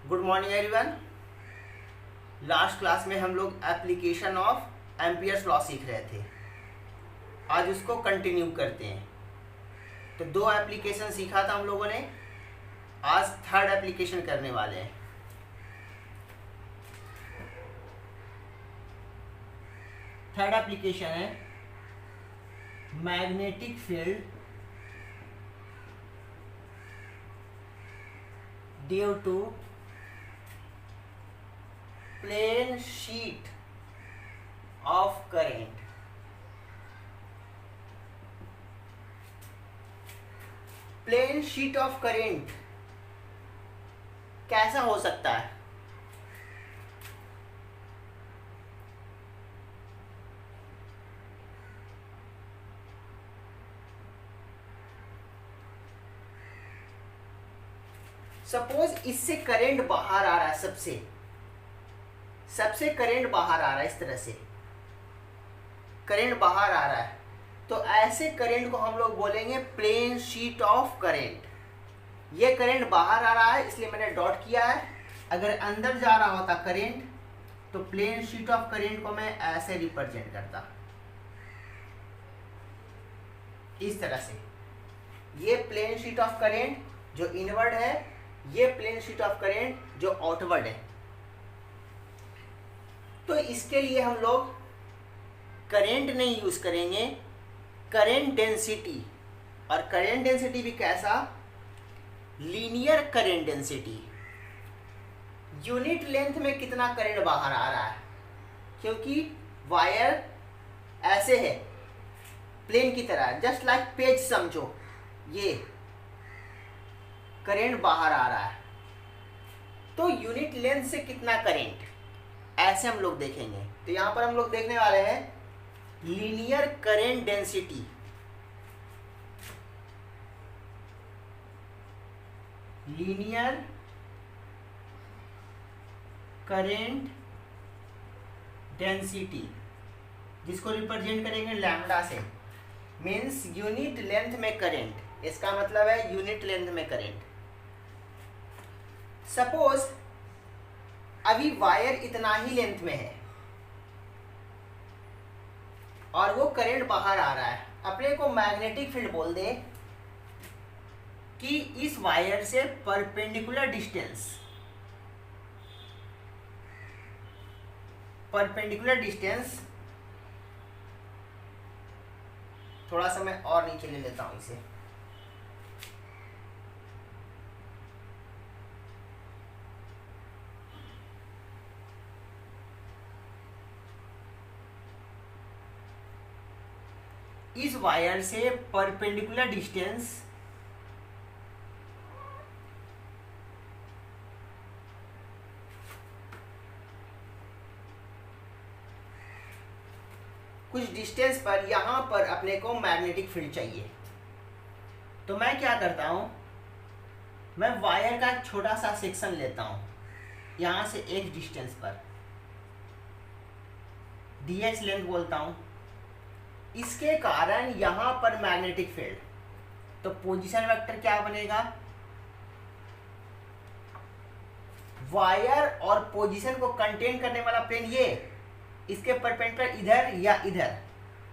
Good morning everyone. Last class में हम लोग एप्लीकेशन ऑफ एम्पियर्स लॉ सीख रहे थे। आज उसको कंटिन्यू करते हैं। तो दो एप्लीकेशन सीखा था हम लोगों ने, आज थर्ड एप्लीकेशन करने वाले हैं। थर्ड एप्लीकेशन है magnetic field due to plane sheet of current. Plane sheet of current कैसा हो सकता है? सपोज इससे करंट बाहर आ रहा है, सबसे करंट बाहर आ रहा है, इस तरह से करंट बाहर आ रहा है, तो ऐसे करंट को हम लोग बोलेंगे प्लेन शीट ऑफ करंट। ये करंट बाहर आ रहा है इसलिए मैंने डॉट किया है। अगर अंदर जा रहा होता करंट तो प्लेन शीट ऑफ करंट को मैं ऐसे रिप्रेजेंट करता, इस तरह से। ये प्लेन शीट ऑफ करंट जो इनवर्ड है, ये प्लेन शीट ऑफ करंट जो आउटवर्ड है। तो इसके लिए हम लोग करंट नहीं यूज करेंगे, करंट डेंसिटी। और करंट डेंसिटी भी कैसा? Linear current density. Unit length में कितना करंट बाहर आ रहा है, क्योंकि वायर ऐसे है प्लेन की तरह, जस्ट लाइक पेज समझो। ये करंट बाहर आ रहा है तो यूनिट लेंथ से कितना करंट, ऐसे हम लोग देखेंगे। तो यहां पर हम लोग देखने वाले हैं linear current density. Linear current density जिसको रिप्रेजेंट करेंगे लैम्डा से, मीन्स यूनिट लेंथ में करंट। इसका मतलब है यूनिट लेंथ में करंट। सपोज अभी वायर इतना ही लेंथ में है और वो करंट बाहर आ रहा है। अपने को मैग्नेटिक फील्ड बोल दे कि इस वायर से परपेंडिकुलर डिस्टेंस, थोड़ा सा मैं और नीचे ले लेता हूं इसे। इस वायर से परपेंडिकुलर डिस्टेंस कुछ डिस्टेंस पर यहां पर अपने को मैग्नेटिक फील्ड चाहिए। तो मैं क्या करता हूं, मैं वायर का छोटा सा सेक्शन लेता हूं यहां से एक डिस्टेंस पर, dh लेंथ बोलता हूं। इसके कारण यहां पर मैग्नेटिक फील्ड, तो पोजीशन वेक्टर क्या बनेगा? वायर और पोजीशन को कंटेन करने वाला प्लेन ये, इसके परपेंडिकुलर इधर या इधर,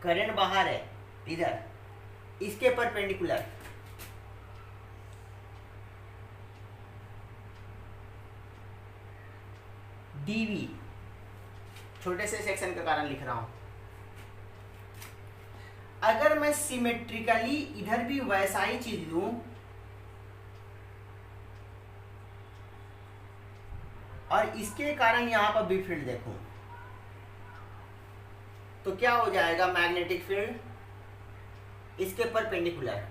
करंट बाहर है इधर, इसके परपेंडिकुलर dv, छोटे से सेक्शन के कारण लिख रहा हूं। अगर मैं सिमेट्रिकली इधर भी वैसा ही चीज लूं और इसके कारण यहां पर भी फील्ड देखूं, तो क्या हो जाएगा? मैग्नेटिक फील्ड इसके परपेंडिकुलर,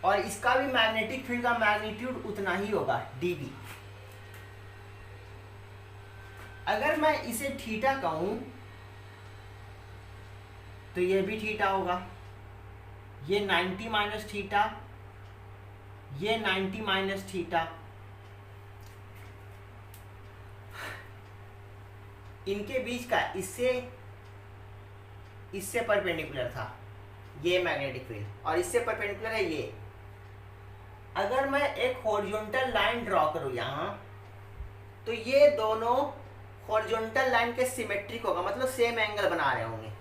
और इसका भी मैग्नेटिक फील्ड का मैग्नीट्यूड उतना ही होगा, dv। अगर मैं इसे थीटा कहूं तो ये भी थीटा होगा, ये 90 माइनस थीटा, ये 90 माइनस थीटा। इनके बीच का इससे परपेंडिकुलर था, ये मैग्नेटिक फील्ड, और इससे परपेंडिकुलर है ये। अगर मैं एक हॉरिजॉन्टल लाइन ड्रॉ करूं यहाँ, तो ये दोनों हॉरिजॉन्टल लाइन के सिमेट्रिक होगा, मतलब सेम एंगल बना रहे होंगे।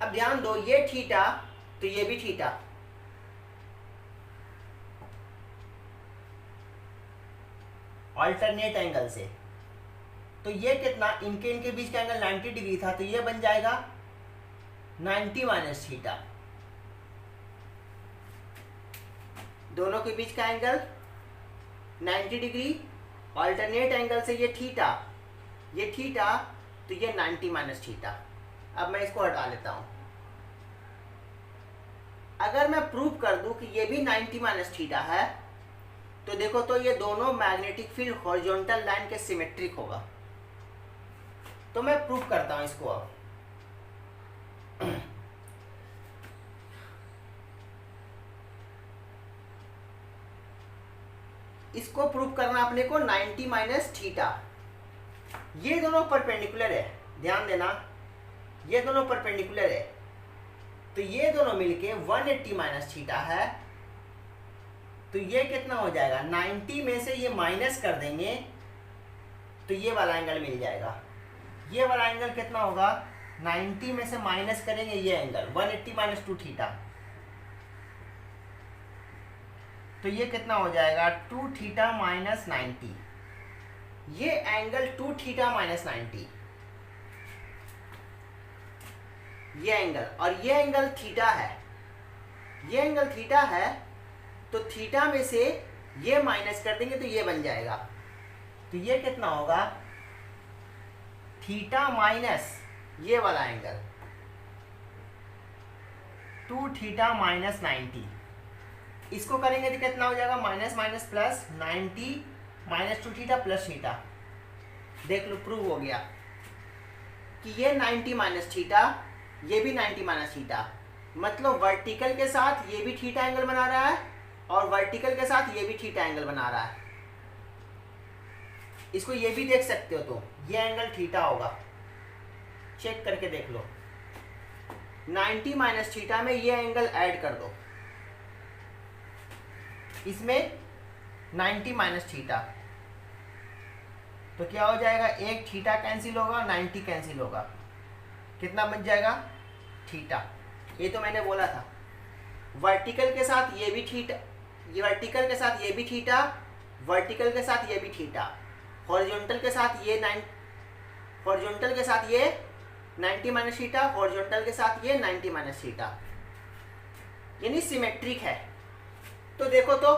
अब ध्यान दो, ये थीटा तो ये भी थीटा, अल्टरनेट एंगल से। तो ये कितना, इनके बीच का एंगल 90 डिग्री था, तो ये बन जाएगा 90 माइनस थीटा। दोनों के बीच का एंगल 90 डिग्री, अल्टरनेट एंगल से ये थीटा, तो ये 90 माइनस थीटा। अब मैं इसको हटा लेता हूं। अगर मैं प्रूव कर दूं कि ये भी 90 माइनस थीटा है, तो देखो तो ये दोनों मैग्नेटिक फील्ड हॉरिजॉन्टल लाइन के सिमेट्रिक होगा। तो मैं प्रूव करता हूं इसको। अब इसको प्रूव करना अपने को 90 माइनस थीटा, ये दोनों परपेंडिकुलर है, ध्यान देना, ये दोनों परपेंडिकुलर है, तो ये दोनों मिलके 180 माइनस थीटा है। तो ये कितना हो जाएगा, 90 में से ये माइनस कर देंगे तो ये वाला एंगल मिल जाएगा। ये वाला एंगल कितना होगा, 90 में से माइनस करेंगे ये एंगल 180 माइनस 2 थीटा, तो ये कितना हो जाएगा 2 थीटा माइनस 90। ये एंगल 2 थीटा माइनस 90, ये एंगल, और ये एंगल थीटा है, ये एंगल थीटा है, तो थीटा में से ये माइनस कर देंगे तो ये बन जाएगा। तो ये कितना होगा, थीटा माइनस ये वाला एंगल 2 थीटा माइनस 90। इसको करेंगे तो कितना हो जाएगा, minus minus plus 90 minus 2 theta plus theta. देख लो प्रूव हो गया कि ये 90 माइनस थीटा, ये भी 90 माइनस थीटा, मतलब वर्टिकल के साथ ये भी थीटा एंगल बना रहा है और वर्टिकल के साथ ये भी थीटा एंगल बना रहा है। इसको ये भी देख सकते हो, तो ये एंगल थीटा होगा, चेक करके देख लो। 90 माइनस थीटा में ये एंगल ऐड कर दो, इसमें 90 माइनस थीटा, तो क्या हो जाएगा, एक थीटा कैंसिल होगा, 90 कैंसिल होगा, कितना बच जाएगा, थीटा। ये तो मैंने बोला था, वर्टिकल के साथ ये भी थीटा, ये वर्टिकल के साथ ये भी थीटा, वर्टिकल के साथ ये भी थीटा, हॉरिजॉन्टल के साथ ये हॉरिजॉन्टल के साथ ये 90 माइनस थीटा, हॉरिजॉन्टल के साथ ये 90 माइनस थीटा, यानी सिमेट्रिक है। तो देखो तो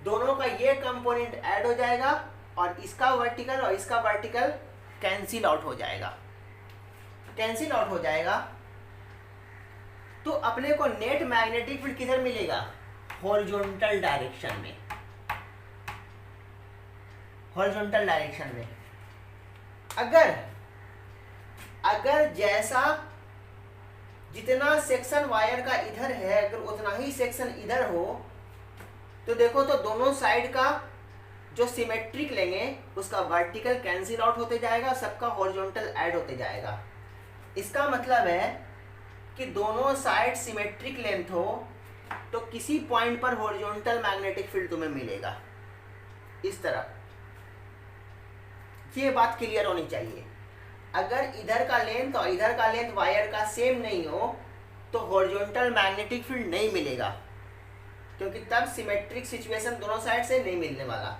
दोनों का ये कंपोनेंट ऐड हो जाएगा और इसका वर्टिकल और इसका वर्टिकल कैंसिल आउट हो जाएगा, कैंसिल आउट हो जाएगा। तो अपने को नेट मैग्नेटिक फील्ड किधर मिलेगा, हॉरिजॉन्टल डायरेक्शन में, हॉरिजॉन्टल डायरेक्शन में। अगर जैसा जितना सेक्शन वायर का इधर है, अगर उतना ही सेक्शन इधर हो, तो देखो तो दोनों साइड का जो सिमेट्रिक लेंगे उसका वर्टिकल कैंसिल आउट होते जाएगा, सबका हॉरिजॉन्टल ऐड होते जाएगा। इसका मतलब है कि दोनों साइड सिमेट्रिक लेंथ हो तो किसी पॉइंट पर हॉरिजॉन्टल मैग्नेटिक फील्ड तुम्हें मिलेगा, इस तरह। ये बात क्लियर होनी चाहिए। अगर इधर का लेंथ और इधर का लेंथ वायर का सेम नहीं हो तो हॉरिजॉन्टल मैग्नेटिक फील्ड नहीं मिलेगा, क्योंकि तब सिमेट्रिक सिचुएशन दोनों साइड से नहीं मिलने वाला।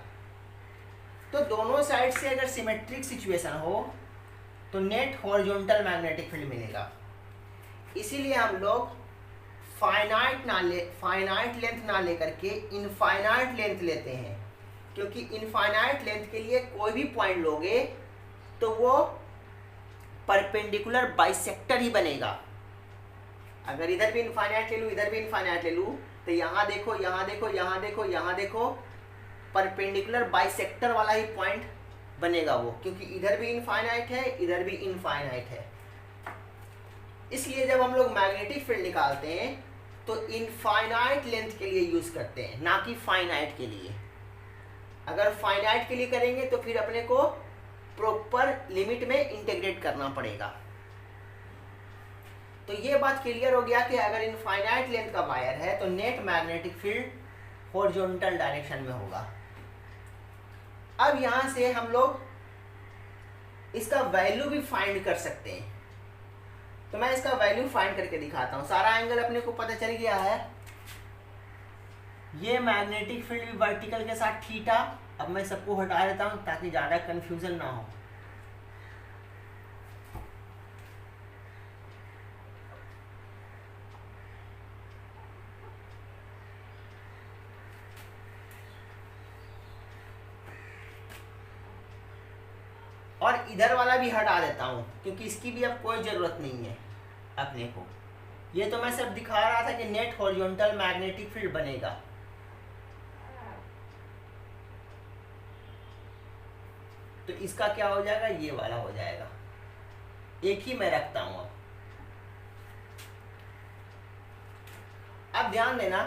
तो दोनों साइड से अगर सिमेट्रिक सिचुएशन हो तो नेट हॉरिजॉन्टल मैग्नेटिक फील्ड मिलेगा। इसीलिए हम लोग फाइनाइट लेंथ ना लेकर के इनफाइनाइट लेंथ लेते हैं, क्योंकि इनफाइनाइट लेंथ के लिए कोई भी पॉइंट लोगे तो वो परपेंडिकुलर बाइसेक्टर ही बनेगा। अगर इधर भी इनफाइनाइट ले लूँ, इधर भी इनफाइनाइट ले लूँ, तो यहाँ देखो, यहाँ देखो, यहाँ देखो, यहाँ देखो, परपेंडिकुलर बाइसेक्टर वाला ही पॉइंट बनेगा वो, क्योंकि इधर भी इनफाइनाइट है, इधर भी इनफाइनाइट है। इसलिए जब हम लोग मैग्नेटिक फील्ड निकालते हैं तो इनफाइनाइट लेंथ के लिए यूज करते हैं, ना कि फाइनाइट के लिए। अगर फाइनाइट के लिए करेंगे तो फिर अपने को प्रॉपर लिमिट में इंटीग्रेट करना पड़ेगा। तो ये बात क्लियर हो गया कि अगर इनफाइनाइट लेंथ का वायर है तो net magnetic field horizontal direction में होगा। अब यहां से हम लोग इसका वैल्यू भी फाइंड कर सकते हैं। तो मैं इसका वैल्यू फाइंड करके दिखाता हूं। सारा एंगल अपने को पता चल गया है। ये मैग्नेटिक फील्ड भी वर्टिकल के साथ थीटा। अब मैं सबको हटा देता हूं ताकि ज़्यादा कंफ्यूजन ना हो। और इधर वाला भी हटा देता हूं क्योंकि इसकी भी अब कोई ज़रूरत नहीं है अपने को। ये तो मैं सब दिखा रहा था कि नेट हॉरिजॉन्टल मैग्नेटिक फील्ड बनेगा। तो इसका क्या हो जाएगा, ये वाला हो जाएगा। एक ही मैं रखता हूं। अब ध्यान देना,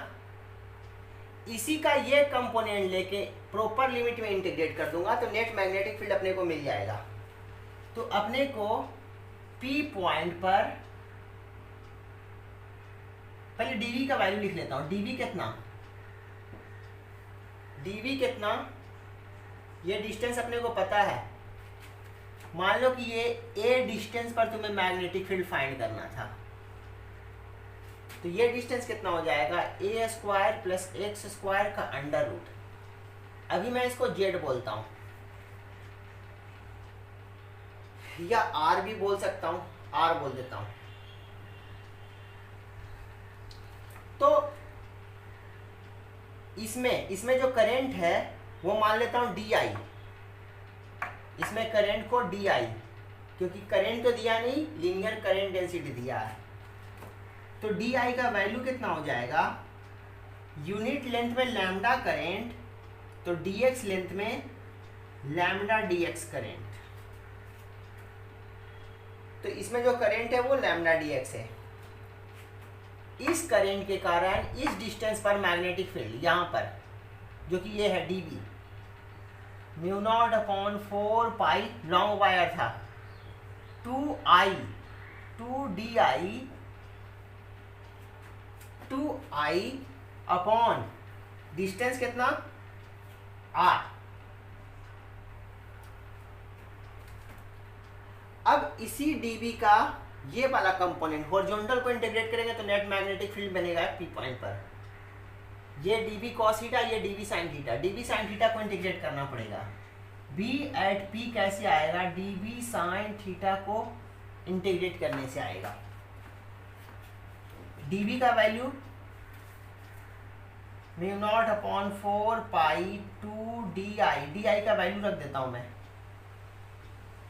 इसी का ये कंपोनेंट लेके प्रॉपर लिमिट में इंटीग्रेट कर दूंगा तो नेट मैग्नेटिक फील्ड अपने को मिल जाएगा। तो अपने को P पॉइंट पर पहले dv का वैल्यू लिख लेता हूं। dv कितना, ये डिस्टेंस अपने को पता है। मान लो कि ये a डिस्टेंस पर तुम्हें मैग्नेटिक फील्ड फाइंड करना था, तो ये डिस्टेंस कितना हो जाएगा, a square plus x square का अंडर रूट। अभी मैं इसको z बोलता हूं या r भी बोल सकता हूं, r बोल देता हूं। तो इसमें जो करंट है वो मान लेता हूं di। इसमें करंट को di, क्योंकि करंट तो दिया नहीं, लीनियर करंट डेंसिटी दिया है। तो di का वैल्यू कितना हो जाएगा, यूनिट लेंथ में लैम्डा करंट, तो dx लेंथ में लैम्डा dx करंट। तो इसमें जो करंट है वो लैम्डा dx है। इस करंट के कारण इस डिस्टेंस पर मैग्नेटिक फील्ड यहाँ पर जो कि ये है dB, म्यू नॉट अपॉन 4 पाई, लॉन्ग वायर था, 2I अपॉन डिस्टेंस कितना r। अब इसी dB का ये वाला कंपोनेंट हॉरिजॉन्टल को इंटीग्रेट करेंगे तो नेट मैग्नेटिक फील्ड बनेगा P पॉइंट पर। ये dB cos थीटा, ये dB sin theta. dB sin theta को इंटीग्रेट करना पड़ेगा। B at P कैसे आएगा, dB sin थीटा को इंटीग्रेट करने से आएगा। dB का वैल्यू म्यू नॉट अपॉन 4 पाई 2DI, DI का वैल्यू रख देता हूं मैं,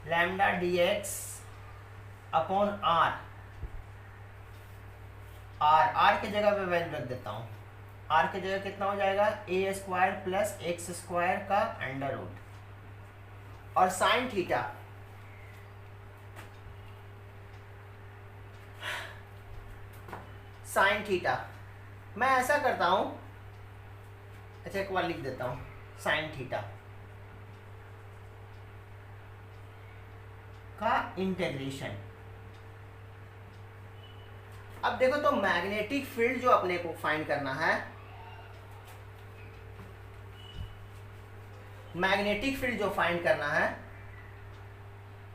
लैम्डा dx अपॉन r के जगह पे वैल्यू रख देता हूं। r के जगह कितना हो जाएगा, a square plus x square का अंडर रूट। और साइन थीटा मैं ऐसा करता हूं, अच्छा एक बार लिख देता हूं, साइन थीटा का इंटीग्रेशन। अब देखो, तो मैग्नेटिक फील्ड जो अपने को फाइंड करना है, मैग्नेटिक फील्ड जो फाइंड करना है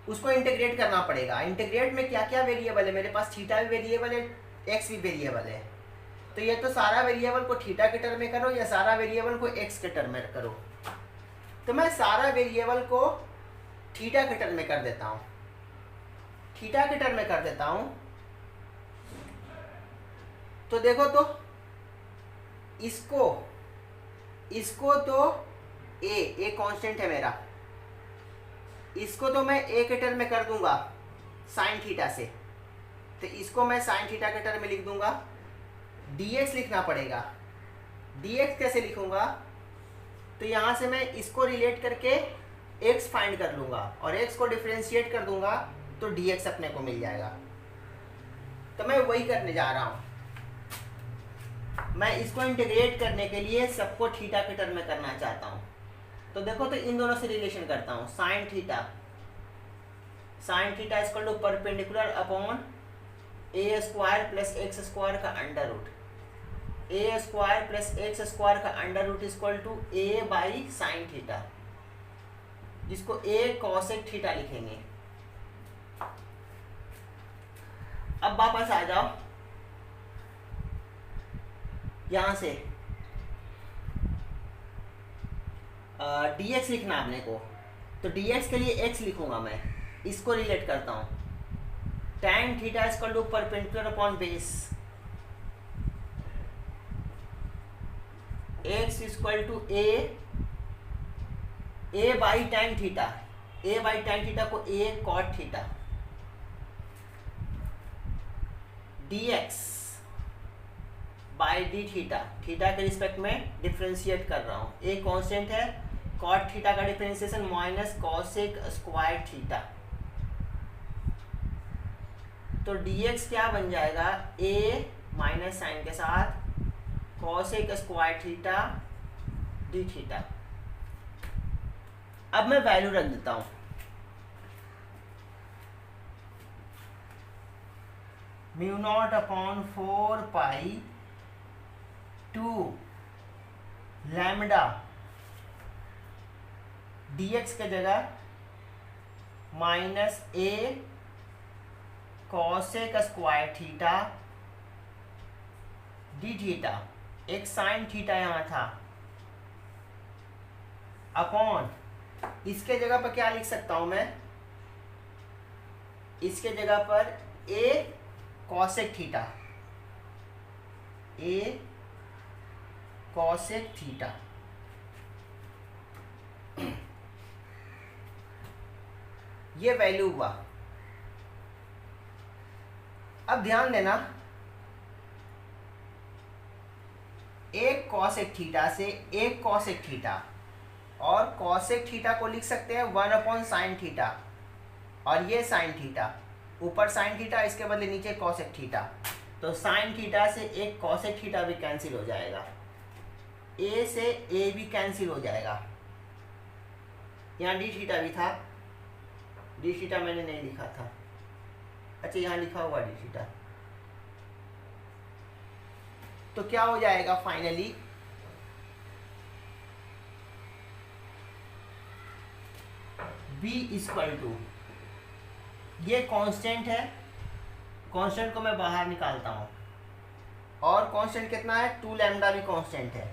उसको इंटीग्रेट करना पड़ेगा। इंटीग्रेट में क्या क्या वेरिएबल है मेरे पास, थीटा भी वेरिएबल है, एक्स भी वेरिएबल है। तो ये तो सारा वेरिएबल को थीटा के टर्म में करो या सारा वेरिएबल को एक्स के टर्म में करो। तो मैं सारा वेरिएबल को थीटा के टर्म में कर देता हूं, थीटा के टर्म में कर देता हूं। तो देखो, तो इसको तो ए कांस्टेंट है मेरा, इसको तो मैं ए के टर्म में कर दूंगा साइन थीटा से, तो इसको मैं साइन थीटा के टर्म में लिख दूंगा। dx लिखना पड़ेगा। dx कैसे लिखूंगा, तो यहां से मैं इसको रिलेट करके x फाइंड कर लूंगा और x को डिफरेंशिएट कर दूंगा तो dx अपने को मिल जाएगा। तो मैं वही करने जा रहा हूं। मैं इसको इंटीग्रेट करने के लिए सबको थीटा के टर्म में करना चाहता हूं। तो देखो, तो इन दोनों से रिलेशन करता हूं, sine theta equal to perpendicular upon a square plus x square का under root, a square plus x square का under root equal to a by sine theta, जिसको ए कॉसेक थीटा लिखेंगे। अब वापस आ जाओ यहां से, dx लिखना आपने को, तो dx के लिए x लिखूंगा मैं, इसको रिलेट करता हूं, tan theta equal to perpendicular upon base, x equal to a by tan theta, a by tan theta को a cot theta, dx by d theta, theta के रिस्पेक्ट में डिफ्रेंशिएट कर रहा हूँ, ए कांस्टेंट है, cot theta का differentiation minus cosec square theta, तो dx क्या बन जाएगा, a माइनस साइन के साथ cosec square theta D theta. अब मैं वैल्यू रख देता हूँ, म्यू नॉट अपॉन 4 पाई 2 लैम्डा dx के जगह minus a cosec square theta D theta, एक साइन थीटा यहाँ था, अपॉन इसके जगह पर क्या लिख सकता हूं मैं, इसके जगह पर a cosec theta, a cosec theta, ये वैल्यू हुआ। अब ध्यान देना, एक कॉसेक थीटा से एक कॉसेक थीटा, और कॉसेक थीटा को लिख सकते हैं 1 अपॉन साइन थीटा, और ये साइन थीटा, ऊपर साइन थीटा, इसके बदले नीचे कॉसेक थीटा, तो साइन थीटा से एक कॉसेक थीटा भी कैंसिल हो जाएगा, ए से ए भी कैंसिल हो जाएगा, यहाँ डी थीटा भी था, डी थीटा मैंने नहीं लिखा था, अच्छा यहाँ लिखा हुआ डी थीटा, तो क्या हो जाएगा फाइनली, b इक्वल टू, ये कांस्टेंट है, कांस्टेंट को मैं बाहर निकालता हूं, और कांस्टेंट कितना है, 2 लैम्डा भी कांस्टेंट है,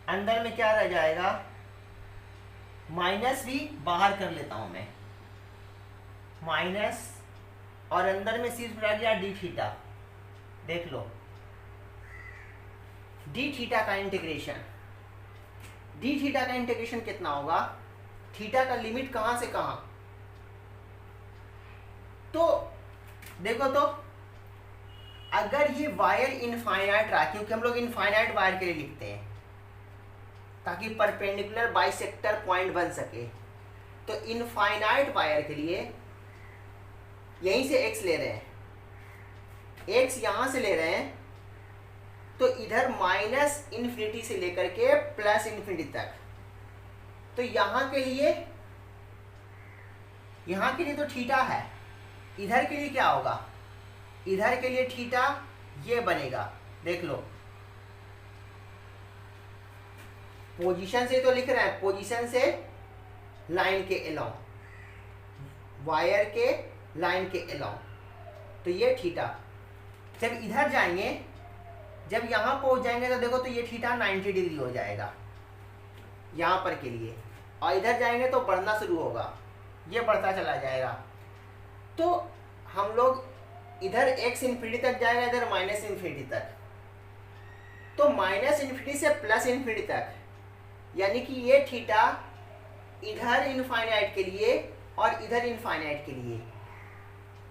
अंदर में क्या रह जाएगा, माइनस भी बाहर कर लेता हूं मैं, माइनस, और अंदर में सिर्फ रह गया डी थीटा, देख लो डी थीटा का इंटीग्रेशन, डी थीटा का इंटीग्रेशन कितना होगा, थीटा का लिमिट कहां से कहां, तो देखो तो अगर ये वायर इनफाइनाइट रहा, क्योंकि हम लोग इनफाइनाइट वायर के लिए लिखते हैं ताकि परपेंडिकुलर बाइसेक्टर पॉइंट बन सके, तो इनफाइनाइट वायर के लिए यहीं से x ले रहे हैं, x यहां से ले रहे हैं, तो इधर माइनस इन्फिनिटी से लेकर के प्लस इन्फिनिटी तक, तो यहां के लिए तो थीटा है, इधर के लिए क्या होगा, इधर के लिए थीटा ये बनेगा, देख लो पोजीशन से तो लिख रहे हैं, पोजीशन से लाइन के अलोंग, वायर के लाइन के अलोंग, तो ये थीटा, जब इधर जाएंगे, जब यहाँ पहुँच जाएंगे तो देखो तो ये थीटा 90 डिग्री हो जाएगा यहाँ पर के लिए, और इधर जाएंगे तो बढ़ना शुरू होगा, ये बढ़ता चला जाएगा, तो हम लोग इधर x इन्फिनिटी तक जाएगा, इधर माइनस इन्फिनिटी तक, तो माइनस इन्फिनिटी से प्लस इन्फिनिटी तक, यानी कि ये थीटा इधर इनफाइनाइट के लिए और इधर इनफाइनाइट के लिए,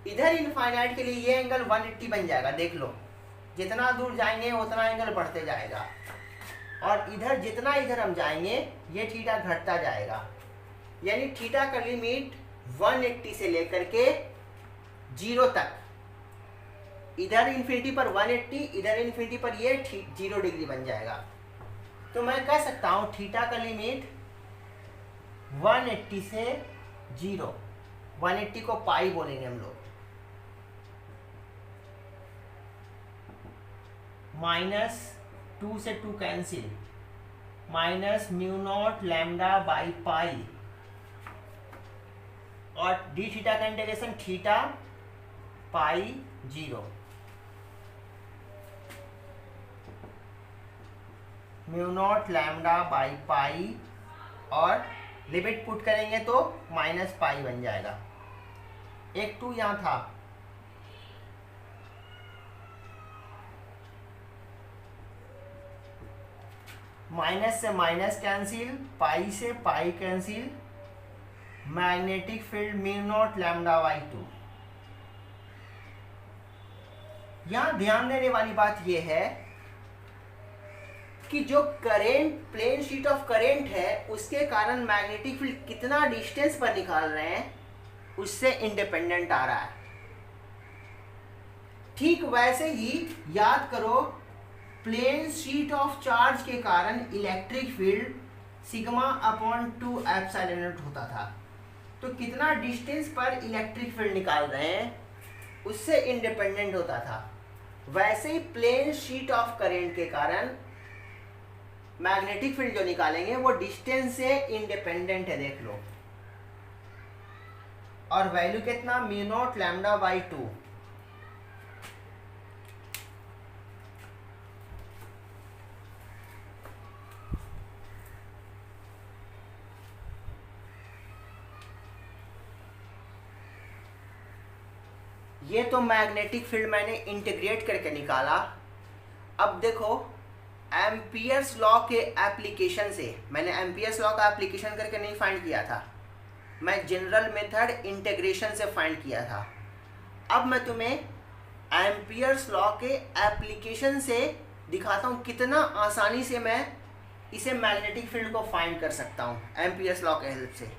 इधर इनफाइनाइट के लिए ये एंगल 180 बन जाएगा, देख लो जितना दूर जाएंगे उतना एंगल बढ़ते जाएगा, और इधर जितना इधर हम जाएंगे ये थीटा घटता जाएगा, यानी थीटा का लिमिट 180 से लेकर के 0 तक, इधर इन्फिनिटी पर 180, इधर इन्फिनिटी पर ये 0 डिग्री बन जाएगा, तो मैं कह सकता हूँ थीटा का लिमिट 180 से 0, 180 को पाई बोलेंगे हम लोग, माइनस 2 से 2 cancel, minus mu naught lambda by pi, और डी थीटा का integration theta pi 0, mu naught lambda by pi, और लिमिट पुट करेंगे तो माइनस पाई बन जाएगा। एक 2 यहाँ था, माइनस से माइनस कैंसिल, पाई से pi cancel, magnetic field mu naught lambda by 2। यहां ध्यान देने वाली बात यह है कि जो current, plane sheet of current है, उसके कारण मैग्नेटिक फील्ड कितना डिस्टेंस पर निकाल रहे हैं उससे इंडिपेंडेंट आ रहा है। ठीक वैसे ही याद करो, प्लेन शीट ऑफ चार्ज के कारण electric field sigma upon 2 epsilon not होता था। तो कितना डिस्टेंस पर इलेक्ट्रिक फील्ड निकाल रहे हैं उससे इंडिपेंडेंट होता था। वैसे ही प्लेन शीट ऑफ करंट के कारण मैग्नेटिक फील्ड जो निकालेंगे वो डिस्टेंस से इंडिपेंडेंट है, देख लो। और वैल्यू कितना, म्यू नॉट लैम्डा बाई 2। ये तो मैग्नेटिक फील्ड मैंने इंटीग्रेट करके निकाला। अब देखो, एम्पियर्स लॉ के एप्लीकेशन से, मैंने एम्पियर्स लॉ का एप्लीकेशन करके नहीं फाइंड किया था, मैं जनरल मेथड इंटीग्रेशन से फाइंड किया था। अब मैं तुम्हें एम्पियर्स लॉ के एप्लीकेशन से दिखाता हूँ कितना आसानी से मैं इसे मैग्नेटिक फील्ड को फाइंड कर सकता हूँ एम्पियर्स लॉ के हेल्प से।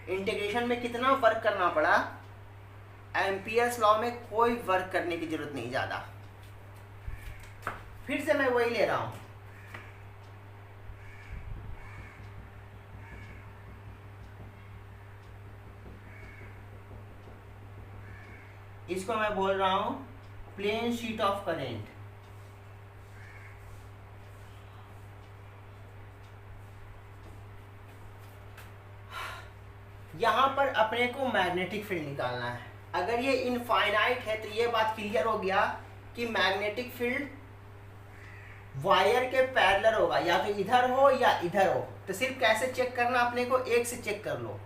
इंटीग्रेशन में कितना वर्क करना पड़ा, एम्पियर्स लॉ में कोई वर्क करने की जरूरत नहीं ज़्यादा। फिर से मैं वही ले रहा हूं, इसको मैं बोल रहा हूं प्लेन शीट ऑफ करंट। यहां पर अपने को मैग्नेटिक फील्ड निकालना है। अगर ये इनफाइनाइट है तो ये बात क्लियर हो गया कि मैग्नेटिक फील्ड वायर के पैरेलल होगा, या तो इधर हो या इधर हो। तो सिर्फ कैसे चेक करना, अपने को एक से चेक कर लो,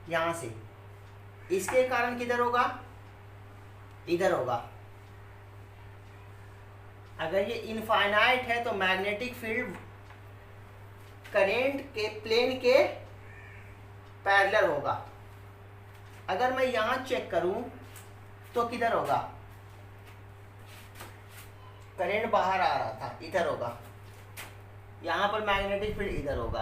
यहां से। इसके कारण किधर होगा, इधर होगा। अगर ये इनफाइनाइट है तो मैग्नेटिक फील्ड करंट के प्लेन के पैरेलल होगा। अगर मैं यहां चेक करूं तो किधर होगा, करंट बाहर आ रहा था, इधर होगा। यहां पर मैग्नेटिक फील्ड इधर होगा।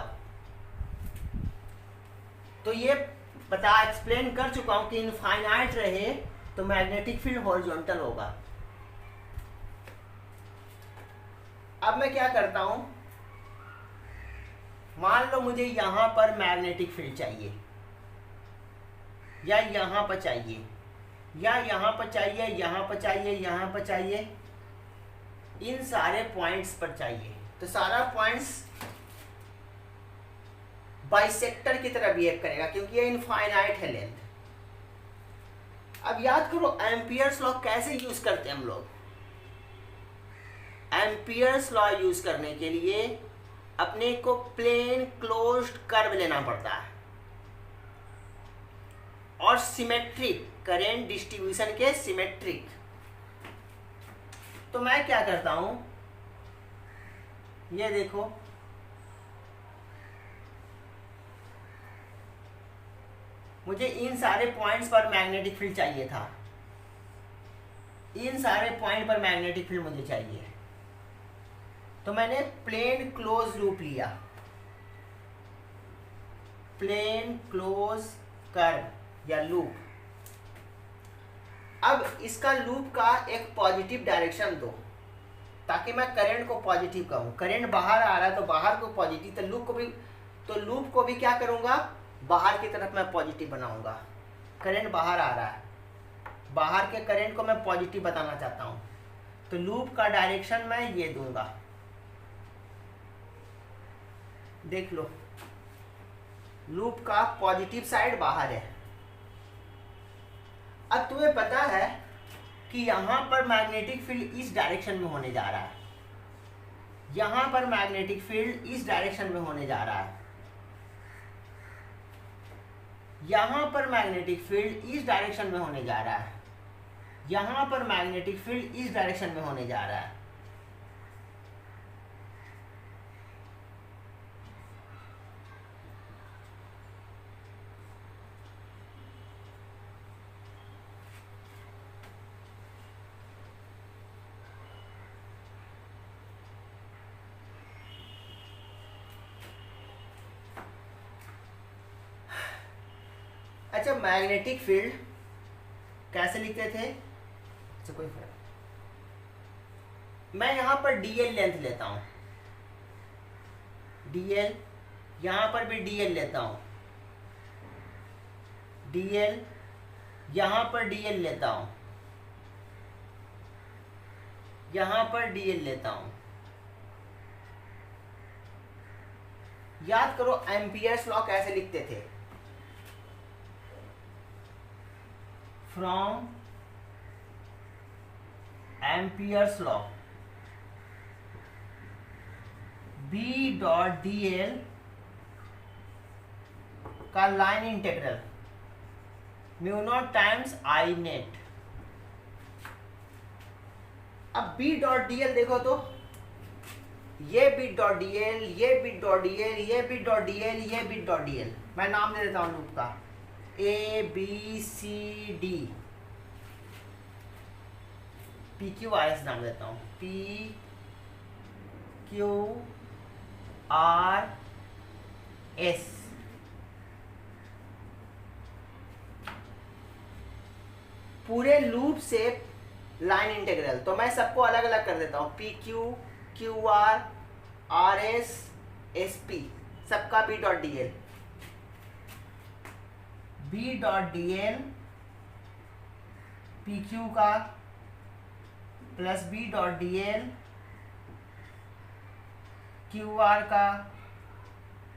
तो ये एक्सप्लेन कर चुका हूं कि इनफाइनाइट रहे तो मैग्नेटिक फील्ड हॉरिजॉन्टल होगा। अब मैं क्या करता हूं, मान लो मुझे यहां पर मैग्नेटिक फील्ड चाहिए, या यहां पर चाहिए, या यहां पर चाहिए, यहां पर चाहिए, यहां पर चाहिए, इन सारे पॉइंट्स पर चाहिए। तो सारा पॉइंट्स बाइसेक्टर की तरह बिहेव करेगा क्योंकि ये इनफाइनाइट है लेंथ। अब याद करो एम्पियर्स लॉ कैसे यूज करते हैं हम लोग। एम्पियर्स लॉ यूज करने के लिए अपने को प्लेन क्लोज्ड कर्व लेना पड़ता है और सिमेट्रिक, करंट डिस्ट्रीब्यूशन के सिमेट्रिक। तो मैं क्या करता हूं, ये देखो, मुझे इन सारे पॉइंट्स पर मैग्नेटिक फील्ड चाहिए था, इन सारे पॉइंट पर मैग्नेटिक फील्ड मुझे चाहिए। तो मैंने प्लेन क्लोज लूप लिया, प्लेन क्लोज कर्व या लूप। अब इसका लूप का एक पॉजिटिव डायरेक्शन दो ताकि मैं करंट को पॉजिटिव कहूँ। करंट बाहर आ रहा है तो बाहर को पॉजिटिव, तो लूप को भी क्या करूँगा, बाहर की तरफ मैं पॉजिटिव बनाऊंगा। करंट बाहर आ रहा है, बाहर के करंट को मैं पॉजिटिव बताना चाहता हूँ। तो लूप का डायरेक्शन मैं ये दूंगा, देख लो लूप का पॉजिटिव साइड बाहर है। अब तुम्हें पता है कि यहां पर मैग्नेटिक फील्ड इस डायरेक्शन में होने जा रहा है, यहां पर मैग्नेटिक फील्ड इस डायरेक्शन में होने जा रहा है, यहां पर मैग्नेटिक फील्ड इस डायरेक्शन में होने जा रहा है, यहां पर मैग्नेटिक फील्ड इस डायरेक्शन में होने जा रहा है। अच्छा, मैग्नेटिक फील्ड कैसे लिखते थे? अच्छा कोई फर्क, मैं यहां पर dl लेंथ लेता हूं, dl, यहां पर भी dl लेता हूं, dl, यहां पर dl लेता हूं, यहां पर dl लेता हूं। याद करो एम्पियर्स लॉ कैसे लिखते थे? From Ampere's law B dot dl का line integral mu naught times I net. अब B डॉट dl देखो तो ये B डॉट dl, ये B डॉट dl, ये B डॉट dl, ये B डॉट dl, मैं नाम दे देता हूं लूप का A B C D, P Q R S नाम देता हूं, P Q R S। पूरे लूप से लाइन इंटीग्रल, तो मैं सबको अलग अलग कर देता हूं, P Q Q R R S S P, सबका B dot dl, B dot dl P Q का plus B dot dl Q R का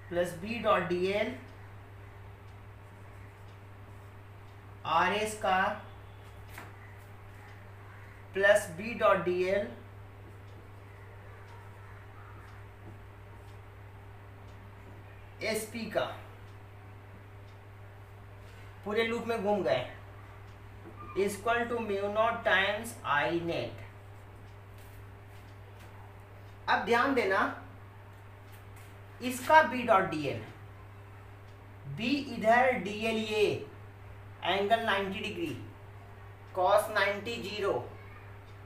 plus B dot dl R S का plus B dot dl S P का। पूरे loop में घूम गए, equal to mu naught times I net. अब ध्यान देना, इसका B डॉट dl, B इधर dl ये एंगल 90 डिग्री cos 90 जीरो,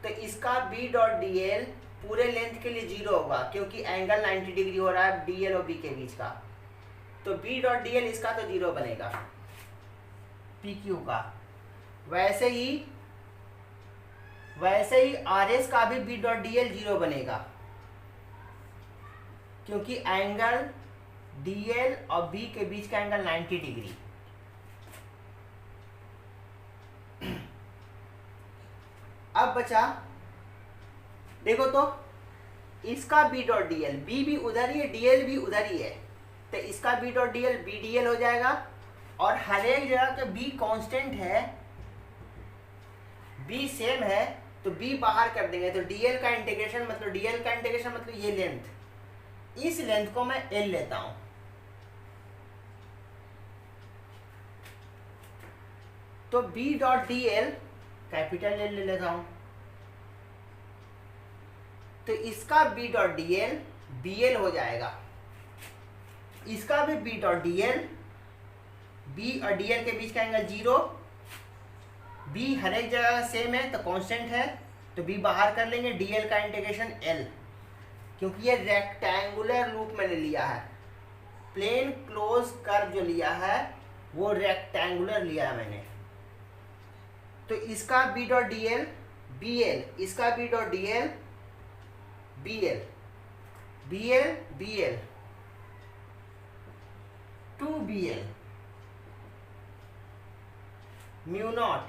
तो इसका B डॉट dl पूरे लेंथ के लिए जीरो होगा क्योंकि एंगल 90 डिग्री हो रहा है dl और B के बीच का, तो B डॉट dl इसका तो जीरो बनेगा पी क्यू का। वैसे ही आर एस का भी B डॉट dl जीरो बनेगा क्योंकि एंगल dl और B के बीच का एंगल 90 डिग्री। अब बचा, देखो तो इसका B डॉट dl, B भी उधर ही है, dl भी उधर ही है, तो इसका B dot dl B dl हो जाएगा। और हर एक जगह के B कांस्टेंट है, B सेम है, तो B बाहर कर देंगे, तो dl का इंटीग्रेशन मतलब ये लेंथ, इस लेंथ को मैं L लेता हूं, तो B dot dl capital L ले लेता हूं, तो इसका B डॉट dl BL हो जाएगा, इसका भी B डॉट dl, B और dl के बीच का एंगल जीरो, B हर एक जगह सेम है तो कांस्टेंट है, तो B बाहर कर लेंगे, dl का इंटीग्रेशन L, क्योंकि ये रेक्टेंगुलर लूप मैंने लिया है, प्लेन क्लोज कर्व जो लिया है वो रेक्टेंगुलर लिया है मैंने, तो इसका B डॉट dl BL, इसका B dot dl BL, BL BL 2BL mu naught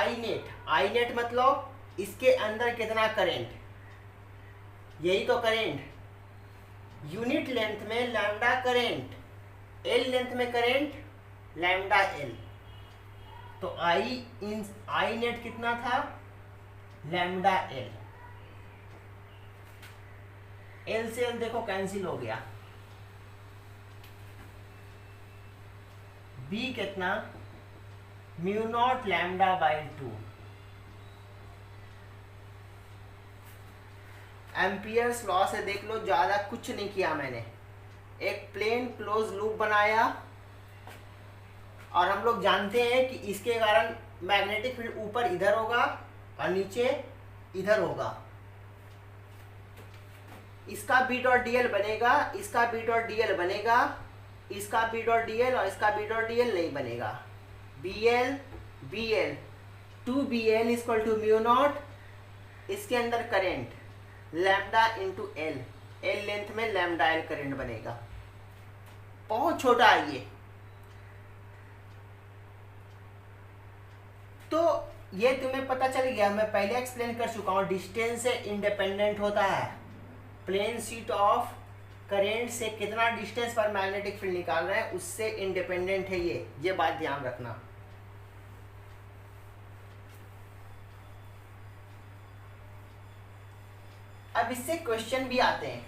I net मतलब इसके अंदर कितना करंट, यही तो करंट। यूनिट लेंथ में लैम्डा करंट, एल लेंथ में करंट लैम्डा एल। तो आई नेट कितना था, लैम्डा एल। एल से एल देखो कैंसिल हो गया, बी कितना, mu naught lambda by 2। Ampere's law से देख लो, ज्यादा कुछ नहीं किया मैंने, एक प्लेन क्लोज लूप बनाया और हम लोग जानते हैं कि इसके कारण मैग्नेटिक फील्ड ऊपर इधर होगा और नीचे इधर होगा। इसका बी डॉट डी बनेगा, इसका बी डॉट डी बनेगा, इसका बी डॉट डी और इसका बी डॉट डी नहीं बनेगा। B L 2BL equal to mu naught, इसके अंदर current lambda into L, L length में लैम्डा एल करंट बनेगा। बहुत छोटा है ये। तो ये तुम्हें पता चल गया, मैं पहले एक्सप्लेन कर चुका हूँ, डिस्टेंस से इंडिपेंडेंट होता है। प्लेन शीट ऑफ करंट से कितना डिस्टेंस पर मैग्नेटिक फील्ड निकाल रहे हैं उससे इंडिपेंडेंट है ये बात ध्यान रखना। अब इससे क्वेश्चन भी आते हैं,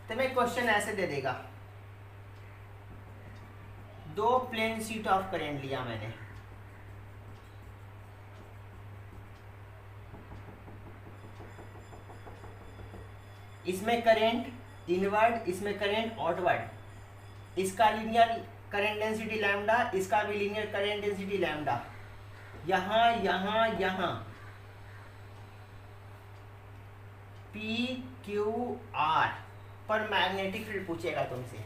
तुम्हें क्वेश्चन ऐसे दे देगा, दो प्लेन शीट ऑफ करंट लिया मैंने, इसमें करंट इनवर्ड, इसमें करंट आउटवर्ड, इसका लीनियर करंट डेंसिटी लैम्डा, इसका भी लीनियर करंट डेंसिटी लैम्डा, यहां यहां यहां PQR पर मैग्नेटिक फील्ड पूछेगा तुमसे।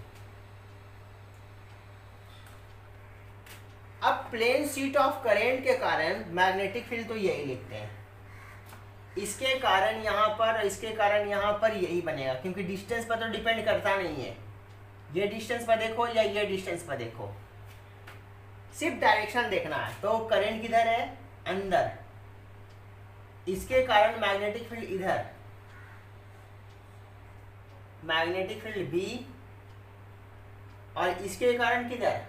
अब प्लेन शीट ऑफ करंट के कारण मैग्नेटिक फील्ड तो यही लिखते हैं, इसके कारण यहाँ पर, इसके कारण यहाँ पर यही बनेगा, क्योंकि डिस्टेंस पर तो डिपेंड करता नहीं है। ये डिस्टेंस पर देखो या ये डिस्टेंस पर देखो, सिर्फ डायरेक्शन देखना है। तो करंट किधर है, अंदर, इसके कारण मैग्नेटिक फील्ड इधर, मैग्नेटिक फील्ड बी, और इसके कारण किधर,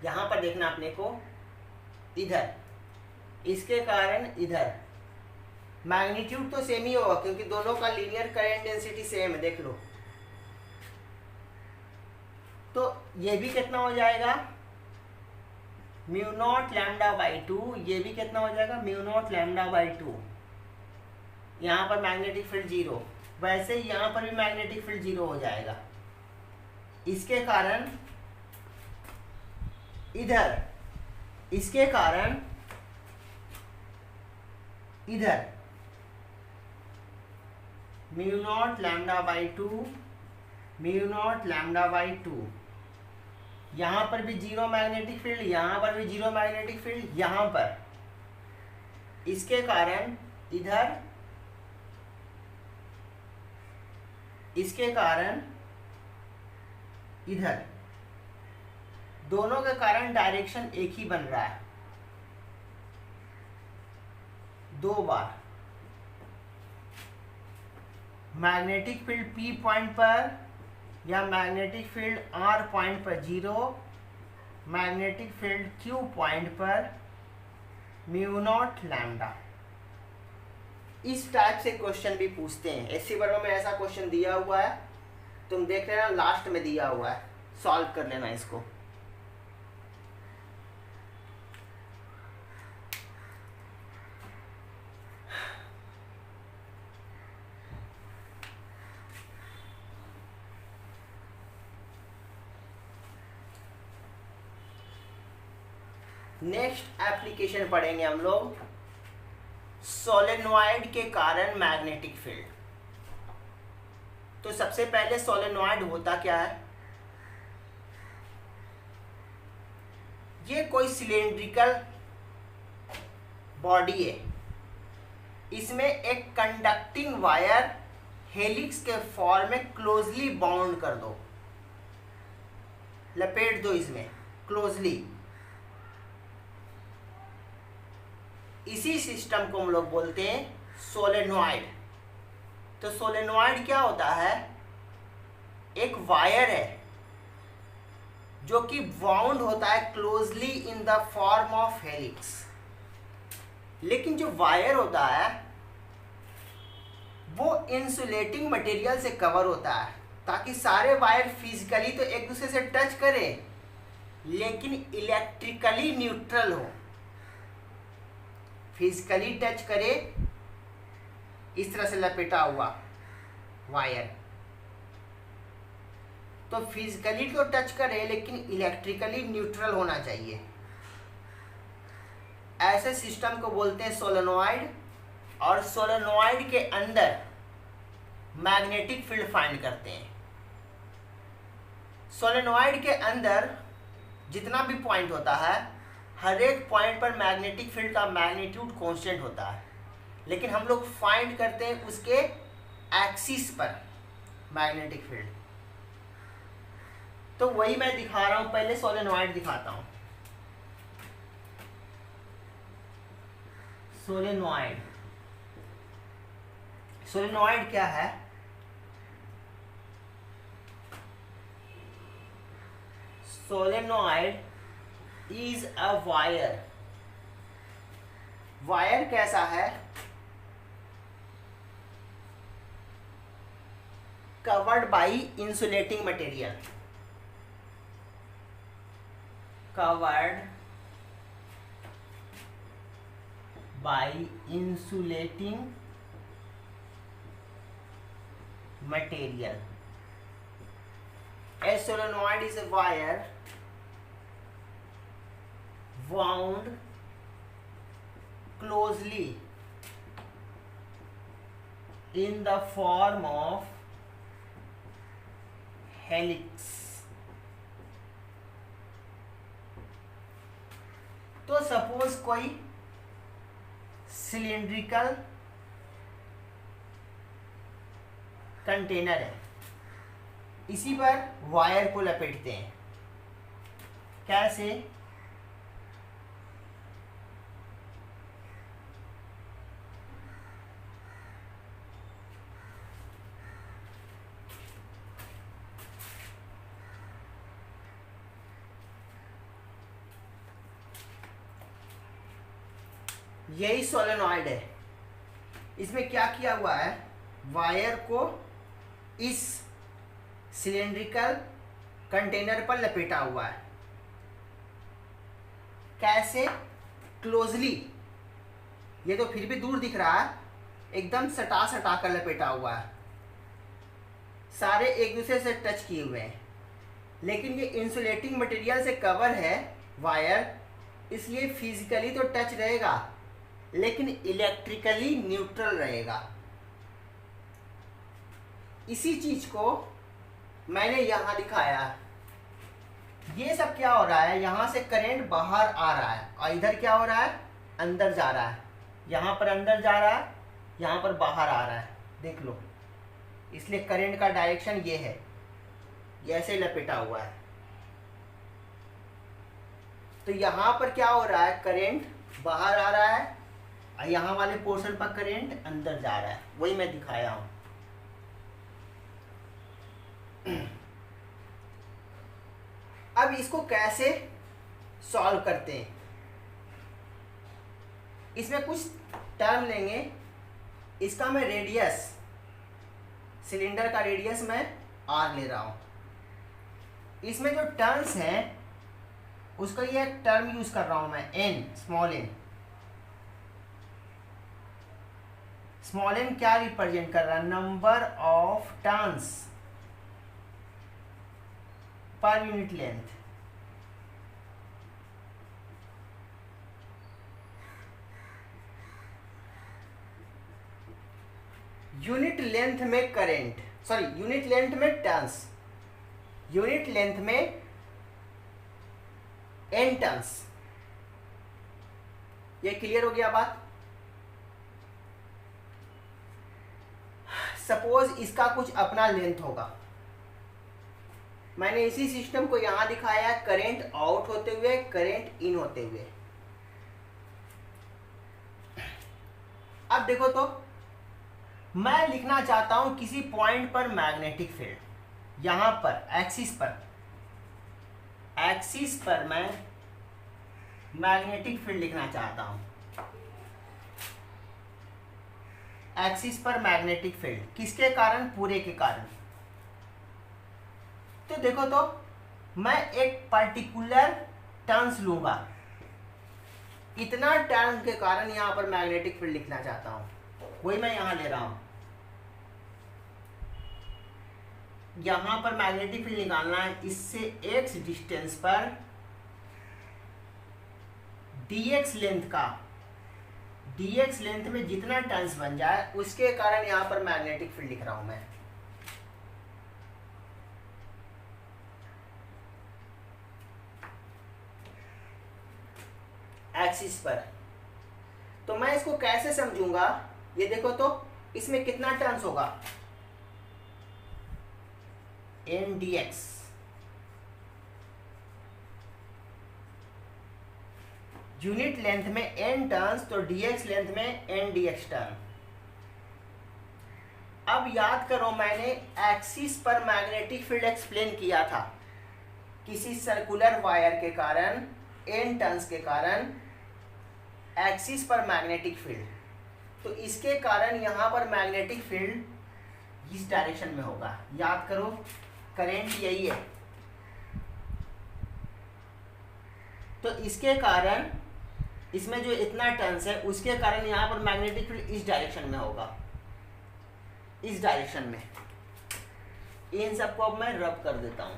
यहां पर देखना अपने को, इधर, इसके कारण इधर। मैग्नीट्यूड तो सेम ही होगा क्योंकि दोनों का लीनियर करंट डेंसिटी सेम है, देख लो। तो ये भी कितना हो जाएगा, म्यू नॉट लैम्डा बाई 2, ये भी कितना हो जाएगा, म्यू नॉट लैम्डा बाई 2। यहाँ पर मैग्नेटिक फील्ड 0, वैसे ही यहाँ पर भी मैग्नेटिक फील्ड 0 हो जाएगा। इसके कारण इधर, इसके कारण इधर, mu naught lambda by 2, mu naught lambda by 2। यहां पर भी 0 मैग्नेटिक फील्ड, यहां पर भी 0 मैग्नेटिक फील्ड, यहां पर, इसके कारण इधर, इसके कारण इधर, दोनों के कारण डायरेक्शन एक ही बन रहा है। दो बार मैग्नेटिक फील्ड P पॉइंट पर या मैग्नेटिक फील्ड R पॉइंट पर 0, मैग्नेटिक फील्ड Q पॉइंट पर म्यू नॉट लैम्डा। इस टाइप से क्वेश्चन भी पूछते हैं। एससी वर्मा में ऐसा क्वेश्चन दिया हुआ है, तुम देख लेना, लास्ट में दिया हुआ है, सॉल्व कर लेना इसको। नेक्स्ट एप्लीकेशन पढ़ेंगे हम लोग, सोलेनॉइड के कारण मैग्नेटिक फील्ड। तो सबसे पहले सोलेनॉइड होता क्या है, ये कोई सिलेंड्रिकल बॉडी है, इसमें एक कंडक्टिंग वायर हेलिक्स के फॉर्म में क्लोजली बाउंड कर दो, लपेट दो इसमें क्लोजली। इसी सिस्टम को हम लोग बोलते हैं सोलेनॉइड। तो सोलेनॉइड क्या होता है, एक वायर है जो कि बाउंड होता है closely in the form of helix. लेकिन जो वायर होता है वो इंसुलेटिंग मटेरियल से कवर होता है, ताकि सारे वायर फिजिकली तो एक दूसरे से टच करे लेकिन इलेक्ट्रिकली न्यूट्रल हो। फिजिकली टच करे, इस तरह से लपेटा हुआ वायर, तो फिजिकली तो टच करे लेकिन इलेक्ट्रिकली न्यूट्रल होना चाहिए। ऐसे सिस्टम को बोलते हैं सोलेनॉइड। और सोलेनॉइड के अंदर मैग्नेटिक फील्ड फाइंड करते हैं। सोलेनॉइड के अंदर जितना भी पॉइंट होता है, हर एक पॉइंट पर मैग्नेटिक फील्ड का मैग्नीट्यूड कांस्टेंट होता है, लेकिन हम लोग फाइंड करते हैं उसके एक्सिस पर मैग्नेटिक फील्ड। तो वही मैं दिखा रहा हूं, पहले सोलेनॉइड दिखाता हूं। सोलेनॉइड, सोलेनॉइड क्या है? Solenoid is a wire. Wire कैसा है? Covered by insulating material. Covered by insulating material. A solenoid is a wire wound closely in the form of helix। तो सपोज कोई सिलिंड्रिकल कंटेनर है, इसी पर वायर को लपेटते हैं। कैसे? यही सोलेनॉइड है। इसमें क्या किया हुआ है, वायर को इस सिलेंड्रिकल कंटेनर पर लपेटा हुआ है। कैसे? क्लोजली, ये तो फिर भी दूर दिख रहा है, एकदम सटा सटा कर लपेटा हुआ है, सारे एक दूसरे से टच किए हुए हैं। लेकिन ये इंसुलेटिंग मटेरियल से कवर है वायर, इसलिए फिजिकली तो टच रहेगा लेकिन इलेक्ट्रिकली न्यूट्रल रहेगा। इसी चीज को मैंने यहां दिखाया। ये सब क्या हो रहा है, यहां से करंट बाहर आ रहा है और इधर क्या हो रहा है, अंदर जा रहा है। यहां पर अंदर जा रहा है, यहां पर बाहर आ रहा है, देख लो। इसलिए करंट का डायरेक्शन ये है, ये ऐसे लपेटा हुआ है। तो यहां पर क्या हो रहा है, करंट बाहर आ रहा है और यहां वाले पोर्शन पर करंट अंदर जा रहा है। वही मैं दिखाया हूं। अब इसको कैसे सॉल्व करते हैं, इसमें कुछ टर्म लेंगे। इसका मैं रेडियस, सिलेंडर का रेडियस मैं आर ले रहा हूं। इसमें जो टर्म्स हैं उसका ये टर्म यूज कर रहा हूं मैं, N, small N. Small N क्या रिप्रेजेंट कर रहा है, number of turns per unit length. Unit length में करंट, सॉरी यूनिट लेंथ में टर्न्स, यूनिट लेंथ में एन टर्न्स। ये क्लियर हो गया बात। सपोज इसका कुछ अपना लेंथ होगा, मैंने इसी सिस्टम को यहां दिखाया है, करंट आउट होते हुए, करंट इन होते हुए। अब देखो तो मैं लिखना चाहता हूं किसी पॉइंट पर मैग्नेटिक फील्ड, यहां पर एक्सिस पर मैं मैग्नेटिक फील्ड लिखना चाहता हूं, एक्सिस पर मैग्नेटिक फील्ड किसके कारण, पूरे के कारण। तो देखो तो मैं एक पर्टिकुलर टर्न्स लूंगा, इतना टर्न के कारण यहां पर मैग्नेटिक फील्ड लिखना चाहता हूं, वही मैं यहां ले रहा हूं। यहां पर मैग्नेटिक फील्ड निकालना है, इससे x डिस्टेंस पर dx लेंथ में जितना टर्न्स बन जाए उसके कारण यहां पर मैग्नेटिक फील्ड लिख रहा हूं मैं। एक्सिस पर तो मैं इसको कैसे समझूंगा, ये देखो तो इसमें कितना टर्न्स होगा, n dx, यूनिट लेंथ में n टर्न्स तो dx लेंथ में n dx टर्न। अब याद करो मैंने एक्सिस पर मैग्नेटिक फील्ड एक्सप्लेन किया था, किसी सर्कुलर वायर के कारण n टर्न्स के कारण एक्सिस पर मैग्नेटिक फील्ड, तो इसके कारण यहां पर मैग्नेटिक फील्ड इस डायरेक्शन में होगा। याद करो करंट यही है, तो इसके कारण इसमें जो इतना टर्न्स है उसके कारण यहां पर मैग्नेटिक फील्ड इस डायरेक्शन में होगा, इस डायरेक्शन में। इन सबको अब मैं रब कर देता हूं।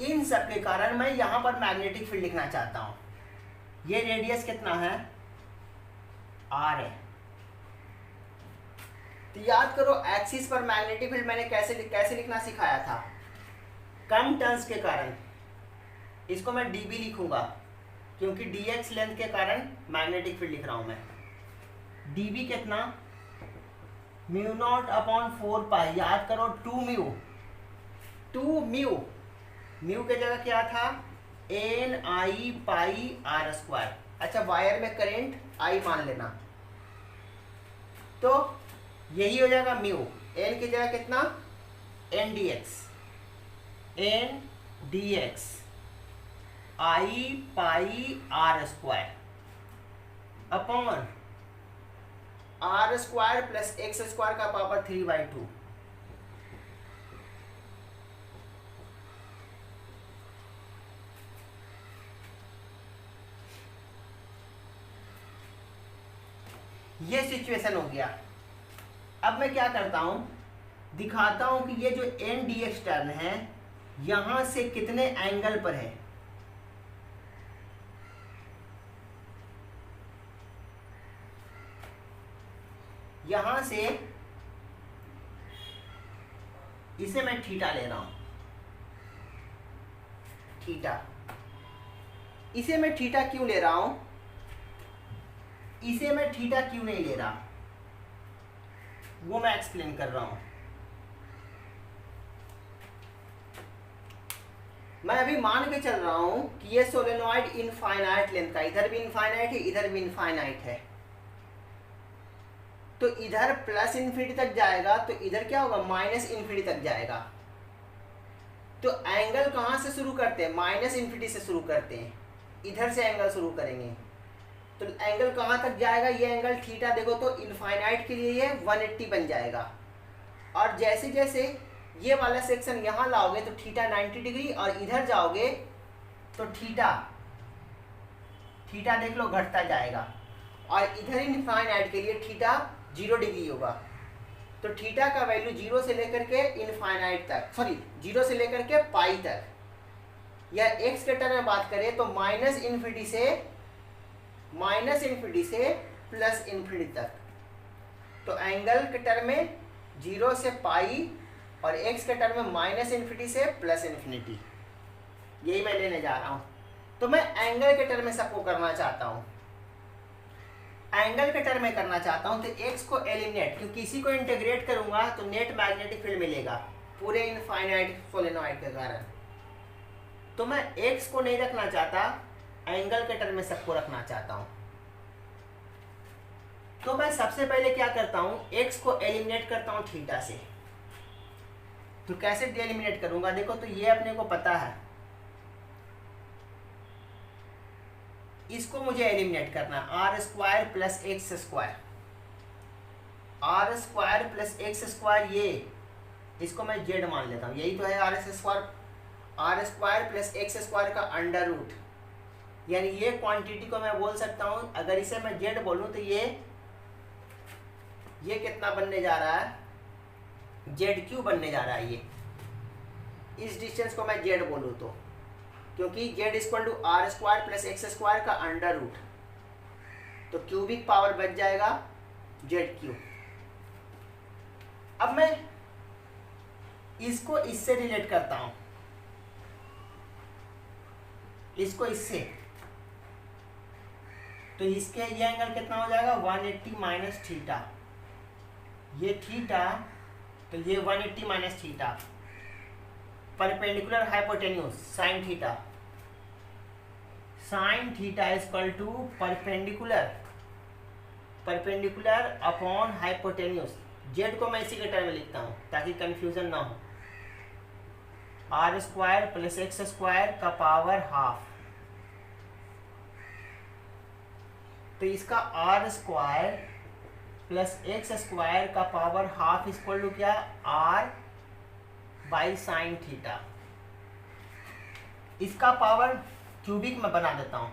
इन सब के कारण मैं यहां पर मैग्नेटिक फील्ड लिखना चाहता हूं। ये रेडियस कितना है, r है। तो याद करो एक्सिस पर मैग्नेटिक फील्ड मैंने कैसे लिखना सिखाया था, कम टर्न्स के कारण इसको मैं dB लिखूंगा, क्योंकि dx लेंथ के कारण मैग्नेटिक फील्ड लिख रहा हूं मैं। dB कितना, μ0/4 याद करो 2 म्यू की जगह क्या था, NI/r²। अच्छा वायर में करंट I मान लेना, तो यही हो जाएगा म्यू, n की जगह कितना, ndx I/r² upon r² plus x² का पावर 3/2। ये सिचुएशन हो गया। अब मैं क्या करता हूं, दिखाता हूं कि ये जो n dx टर्न है यहां से कितने एंगल पर है। यहां से इसे मैं थीटा ले रहा हूं, थीटा। इसे मैं थीटा क्यों ले रहा हूं, इसे मैं थीटा क्यों नहीं ले रहा, वो मैं एक्सप्लेन कर रहा हूं। मैं अभी मान के चल रहा हूं कि ये सोलेनॉइड इनफाइनाइट लेंथ का, इधर भी इनफाइनाइट है इधर भी इनफाइनाइट है, तो इधर प्लस इन्फिनिटी तक जाएगा तो इधर क्या होगा, माइनस इन्फिनिटी तक जाएगा। तो एंगल कहां से शुरू करते हैं, माइनस इन्फिनिटी से शुरू करते हैं, इधर से एंगल शुरू करेंगे तो एंगल कहां तक जाएगा, ये एंगल थीटा देखो तो इनफाइनाइट के लिए ये 180 बन जाएगा। और जैसे जैसे ये वाला सेक्शन यहां लाओगे तो थीटा 90 डिग्री, और इधर जाओगे तो थीटा देख लो घटता जाएगा, और इधर इनफाइनाइट के लिए थीटा 0 डिग्री होगा। तो थीटा का वैल्यू 0 से लेकर के इनफाइनाइट तक, सॉरी 0 से लेकर के पाई तक, या एक्स के टर्म में बात करें तो माइनस इन्फिनिटी से प्लस इन्फिनिटी तक। तो एंगल के टर्म में 0 से पाई और एक्स के टर्म में माइनस इन्फिनिटी से प्लस इन्फिनिटी, यही मैं लेने जा रहा हूं। तो मैं एंगल के टर्म में सबको करना चाहता हूं। एंगल के टर्म में करना चाहता हूँ तो एक्स को एलिमिनेट, क्योंकि इसी को इंटीग्रेट करूंगा तो नेट मैग्नेटिक फील्ड मिलेगा पूरे इनफाइनाइट सोलेनॉइड के कारण। तो मैं एक्स को नहीं रखना चाहता, एंगल के टर्म में सबको रखना चाहता हूँ। तो मैं सबसे पहले क्या करता हूँ, एक्स को एलिमिनेट करता हूँ थीटा से। तो कैसे एलिमिनेट करूंगा, देखो तो ये अपने को पता है, इसको मुझे एलिमिनेट करना है। R square plus x square, R square plus x square, ये इसको मैं जेड मान लेता हूँ, यही तो है R square. R square plus x square का अंडर रूट, यानी ये क्वांटिटी को मैं बोल सकता हूँ, अगर इसे मैं जेड बोलूँ तो ये कितना बनने जा रहा है, जेड क्यू बनने जा रहा है। ये इस डिस्टेंस को मैं जेड बोलूँ तो, क्योंकि Z equal to R square plus x square का अंडर रूट, तो क्यूबिक पावर बच जाएगा जेड क्यू। अब मैं इसको इससे रिलेट करता हूं, इसको इससे, तो इसके ये एंगल कितना हो जाएगा 180 माइनस थीटा, ये थीटा, तो ये 180 minus theta, perpendicular hypotenuse sine theta, sine theta equal to perpendicular upon hypotenuse. Z को मैं इसी के टर्म में लिखता हूं ताकि कंफ्यूजन ना हो, R square plus x square का पावर हाफ, तो इसका R square plus x square का पावर हाफ इक्वल टू क्या, आर बाई साइन थीटा। इसका पावर क्यूबिक में बना देता हूं,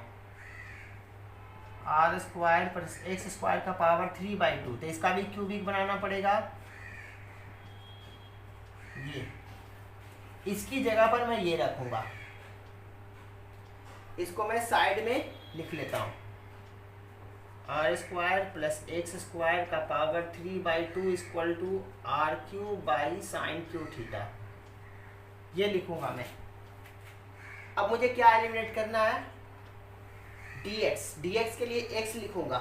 R square plus x square का पावर 3/2, तो इसका भी क्यूबिक बनाना पड़ेगा। ये इसकी जगह पर मैं ये रखूंगा, इसको मैं साइड में लिख लेता हूं, R square plus x square का power 3/2 equal to R Q by sine Q theta, ये लिखूंगा मैं। अब मुझे क्या एलिमिनेट करना है, dx, dx के लिए x लिखूंगा।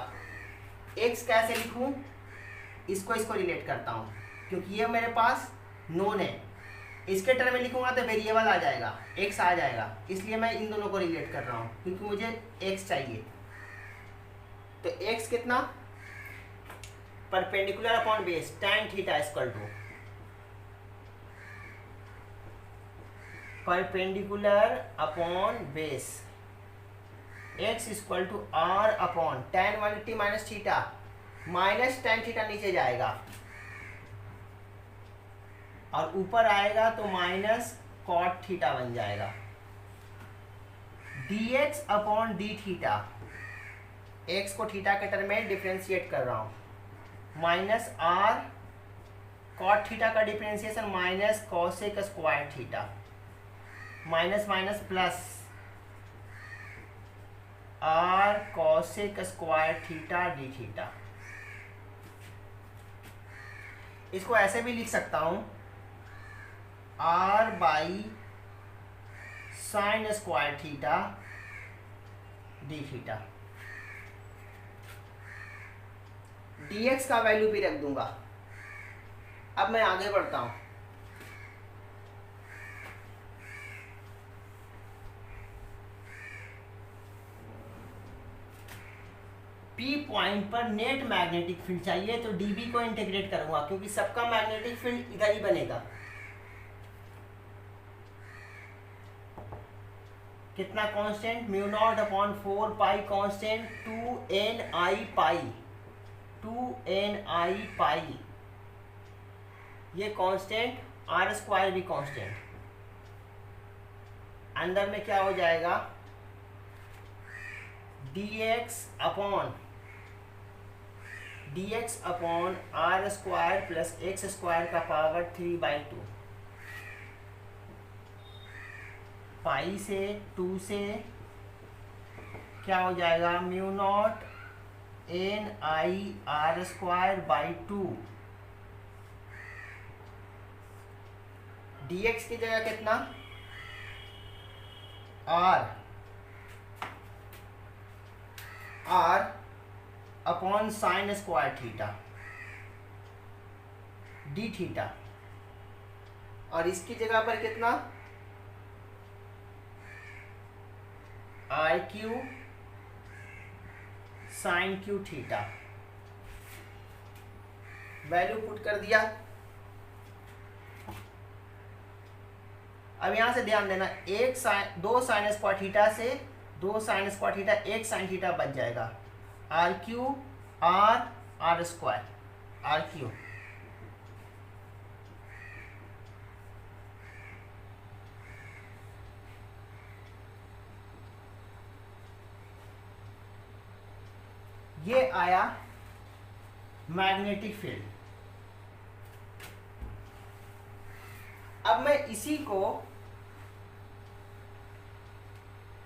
x कैसे लिखूं, इसको रिलेट करता हूं, क्योंकि ये मेरे पास नोन है, इसके टर्म में लिखूंगा तो वेरिएबल आ जाएगा, x आ जाएगा, इसलिए मैं इन दोनों को रिलेट कर रहा हूं, क्योंकि मुझे x चाहिए। तो x कितना, perpendicular upon base tan theta equal to perpendicular upon base x equal to R upon tan 180 minus theta, minus tan theta नीचे जाएगा और ऊपर आएगा तो माइनस cot थीटा बन जाएगा, dx upon D theta, x को थीटा के टर्म में डिफ्रेंशिएट कर रहा हूं, माइनस आर cot थीटा का differentiation minus cosec square theta, minus minus plus R cosec square theta D theta. इसको ऐसे भी लिख सकता हूं, R by sine square theta D theta. dx का वैल्यू भी रख दूंगा। अब मैं आगे बढ़ता हूं, P पॉइंट पर नेट मैग्नेटिक फील्ड चाहिए, तो dB को इंटीग्रेट करूंगा, क्योंकि सबका मैग्नेटिक फील्ड इधर ही बनेगा। कितना constant, mu naught upon 4 pi constant 2ni pi, ये कांस्टेंट, आर स्क्वायर भी कांस्टेंट, अंदर में क्या हो जाएगा, dx upon R square plus x square का पावर 3/2, पाई से 2 से क्या हो जाएगा, mu naught N I R square by 2, dx की जगह कितना, r upon sine square theta D theta, और इसकी जगह पर कितना, I cube sine Q theta, value put कर दिया। अब यहां से ध्यान देना, एक साइन, दो साइन स्क्वायर थीटा से दो साइन स्क्वायर थीटा, एक साइन थीटा बच जाएगा, R cube R square, R cube. ये आया मैग्नेटिक फील्ड। अब मैं इसी को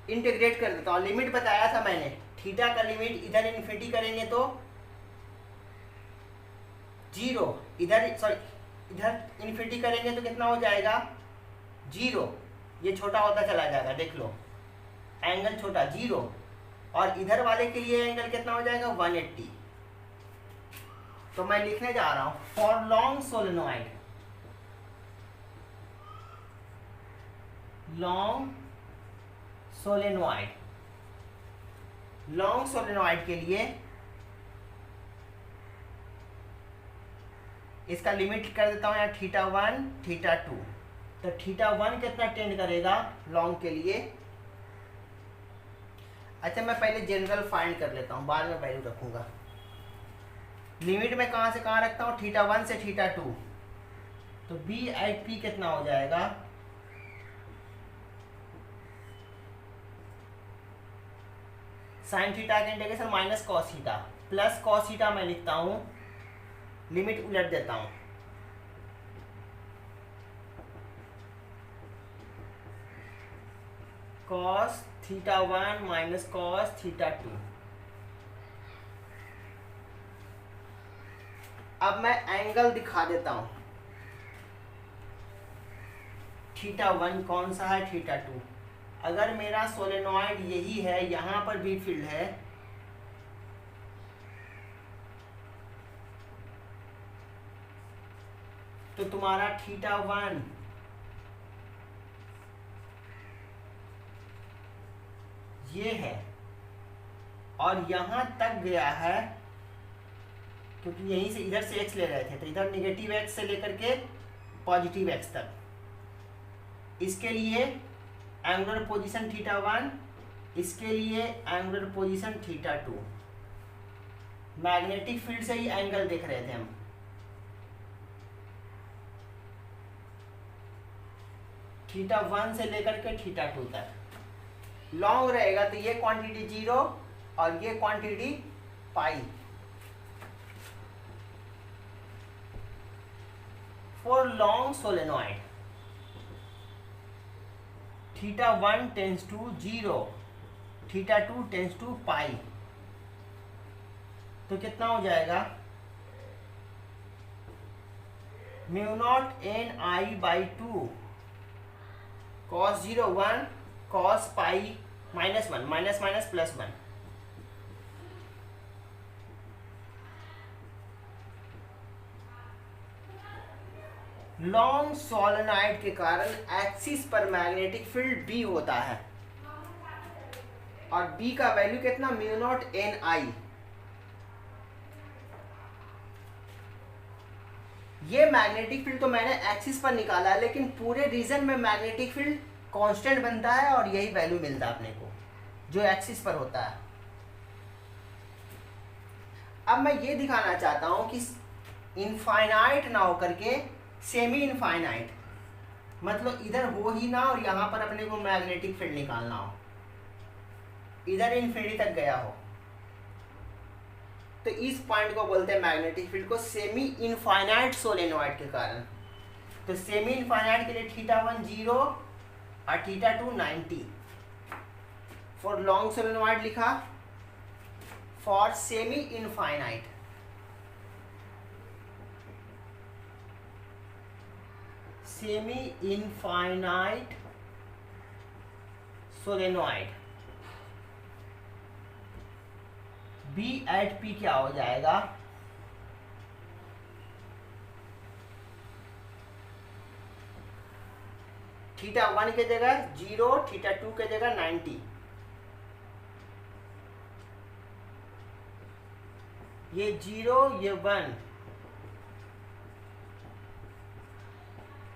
इंटीग्रेट कर देता हूं। लिमिट बताया था मैंने, थीटा का लिमिट इधर इन्फिनिटी करेंगे तो 0, इधर सॉरी इधर इन्फिनिटी करेंगे तो कितना हो जाएगा 0, ये छोटा होता चला जाएगा, देख लो एंगल छोटा 0, और इधर वाले के लिए एंगल कितना हो जाएगा 180। तो मैं लिखने जा रहा हूं, for long solenoid, long solenoid, long solenoid के लिए इसका लिमिट कर देता हूं यहाँ θ1 θ2। तो θ1 कितना टेंड करेगा लॉन्ग के लिए। अच्छा मैं पहले जनरल फाइंड कर लेता हूँ, बाद में वैल्यू रखूंगा। लिमिट में कहाँ से कहाँ रखता हूँ, θ1 से θ2। तो बी आई पी कितना हो जाएगा, साइन थीटा का integration minus cos theta plus cos theta मैं लिखता हूँ, लिमिट उलट देता हूँ, कॉस θ1 माइनस कॉस θ2। अब मैं एंगल दिखा देता हूं, θ1 कौन सा है, θ2। अगर मेरा सोलेनॉइड यही है, यहां पर भी फील्ड है, तो तुम्हारा θ1 ये है और यहां तक गया है, क्योंकि यहीं से इधर से x ले रहे थे, तो इधर नेगेटिव x से लेकर के पॉजिटिव x तक। इसके लिए एंगुलर पोजीशन θ1, इसके लिए एंगुलर पोजीशन θ2। मैग्नेटिक फील्ड से ही एंगल देख रहे थे हम। θ1 से लेकर के θ2 तक लॉन्ग रहेगा, तो ये क्वांटिटी 0 और ये quantity pi. For long solenoid θ1 tends to 0, θ2 tends to pi, तो कितना हो जाएगा, μ0 Ni/2 cos 0 1 cos pi minus 1, minus minus plus 1। Long solenoid के कारण एक्सिस पर मैग्नेटिक फील्ड B होता है, और B का वैल्यू कितना, μ0 Ni। ये मैग्नेटिक फील्ड तो मैंने एक्सिस पर निकाला है, लेकिन पूरे रीजन में मैग्नेटिक फील्ड कांस्टेंट बनता है और यही वैल्यू मिलता है अपने को जो एक्सिस पर होता है। अब मैं ये दिखाना चाहता हूं कि इनफाइनाइट ना होकर के सेमी इनफाइनाइट, मतलब इधर हो ही ना और यहां पर अपने को मैग्नेटिक फील्ड निकालना हो, इधर इन्फिनिटी तक गया हो, तो इस पॉइंट को बोलते हैं मैग्नेटिक फील्ड को सेमी इनफाइनाइट सोलेनॉइड के कारण। तो सेमी इनफाइनाइट के लिए θ1 0 और θ2 90। फॉर लॉन्ग सोलेनॉइड लिखा, for semi infinite, semi infinite solenoid B at P क्या हो जाएगा, थीटा 1 के जगह 0, थीटा 2 के जगह 90। ये 0 ये 1,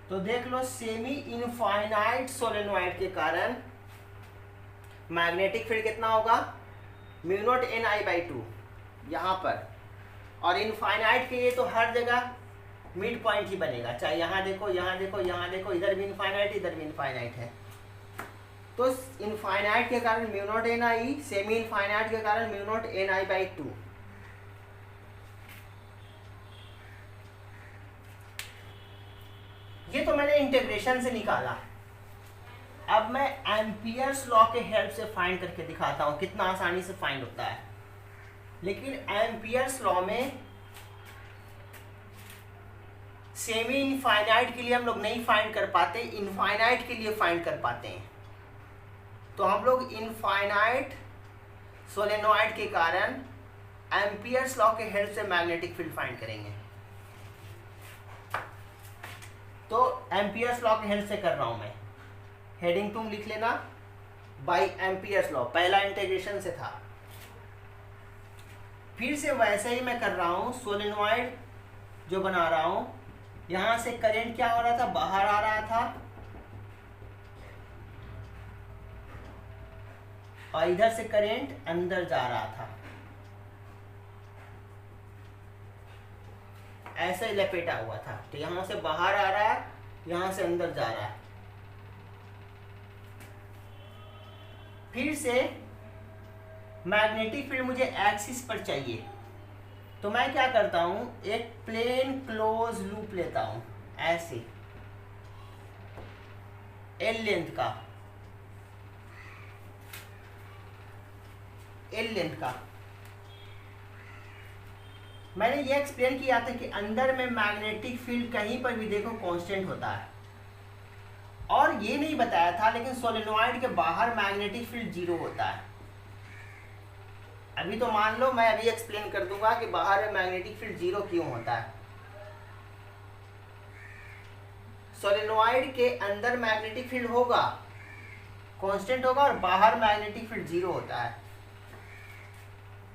तो देख लो सेमी इनफाइनाइट सोलेनोइड के कारण मैग्नेटिक फील्ड कितना होगा, mu naught N I by 2 यहाँ पर, और इनफाइनाइट के लिए तो हर जगह मिड पॉइंट ही बनेगा, चाहे यहाँ देखो यहाँ देखो यहाँ देखो, इधर भी इनफाइनाइट इधर भी इनफाइनाइट है। तो इनफाइनाइट के कारण म्यू नॉट एन आई, सेमी इनफाइनाइट के कारण mu naught N I by 2। ये तो मैंने इंटीग्रेशन से निकाला। अब मैं एम्पियर्स लॉ के हेल्प से फाइंड करके दिखाता हूं कितना आसानी से फाइंड होता है। लेकिन एम्पियर्स लॉ में सेमी इनफाइनाइट के लिए हम लोग नहीं फाइंड कर पाते, इनफाइनाइट के लिए फाइंड कर पाते हैं। तो हम लोग इनफाइनाइट सोलेनोइड के कारण एम्पियर्स लॉ के हेल्प से मैग्नेटिक फील्ड फाइंड करेंगे। तो एम्पियर्स लॉ के हेल्प से कर रहा हूं मैं, हेडिंग तुम लिख लेना, बाय एम्पियर्स लॉ, पहला इंटीग्रेशन से था। फिर से वैसे ही मैं कर रहा हूं, सोलेनोइड जो बना रहा हूं, यहां से करंट क्या हो रहा था, बाहर आ रहा था, और इधर से करंट अंदर जा रहा था, ऐसे ही लपेटा हुआ था। तो यहां से बाहर आ रहा है, यहां से अंदर जा रहा है। फिर से मैग्नेटिक फील्ड मुझे एक्सिस पर चाहिए, तो मैं क्या करता हूं, एक प्लेन क्लोज लूप लेता हूं, ऐसे एल लेंथ का, एल लेंथ का। मैंने ये एक्सप्लेन किया था कि अंदर में मैग्नेटिक फील्ड कहीं पर भी देखो कांस्टेंट होता है, और ये नहीं बताया था लेकिन सोलेनोइड के बाहर मैग्नेटिक फील्ड 0 होता है। अभी तो मान लो मैं अभी एक्सप्लेन कर दूंगा कि बाहर में मैग्नेटिक फील्ड 0 क्यों होता है। सोलेनोइड के अंदर मैग्नेटिक फील्ड होगा, कांस्टेंट होगा, और बाहर मैग्नेटिक फील्ड 0 होता है।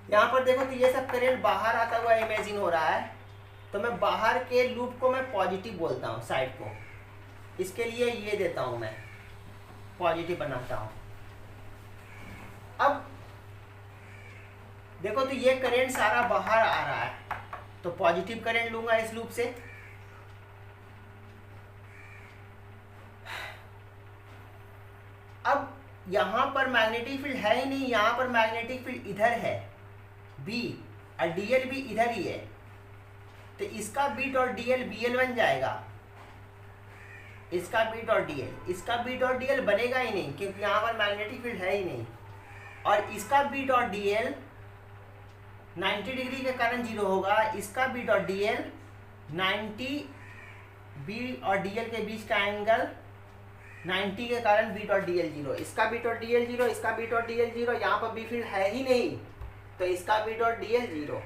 यहाँ पर देखो तो ये सब करंट बाहर आता हुआ इमेजिन हो रहा है, तो मैं बाहर के लूप को मैं पॉजिटिव बोलता हूँ, साइड को, इसके लिए ये देता हूँ, मैं पॉजिटिव बनाता हूँ। अब देखो तो ये करंट सारा बाहर आ रहा है, तो पॉजिटिव करंट लूंगा इस लूप से। अब यहां पर मैग्नेटिक फील्ड है ही नहीं, यहां पर मैग्नेटिक फील्ड इधर है बी, और डीएल भी इधर ही है, तो इसका बीट और डीएल बीएल बन जाएगा, इसका बीट और डीएल, इसका बीट और डीएल बनेगा ही नहीं क्योंकि यहां पर मैग्नेटिक फील्ड है ही नहीं, और इसका बीट और डीएल 90 डिग्री के कारण 0 होगा, इसका बीट और डीएल 90 बी और डीएल के बीच का एंगल 90 के कारण बीट और डीएल 0, इसका बीट और डीएल 0, इसका बीट और डीएल 0, यहाँ पर बी फील्ड है ही नहीं, तो इसका बीट और डीएल 0,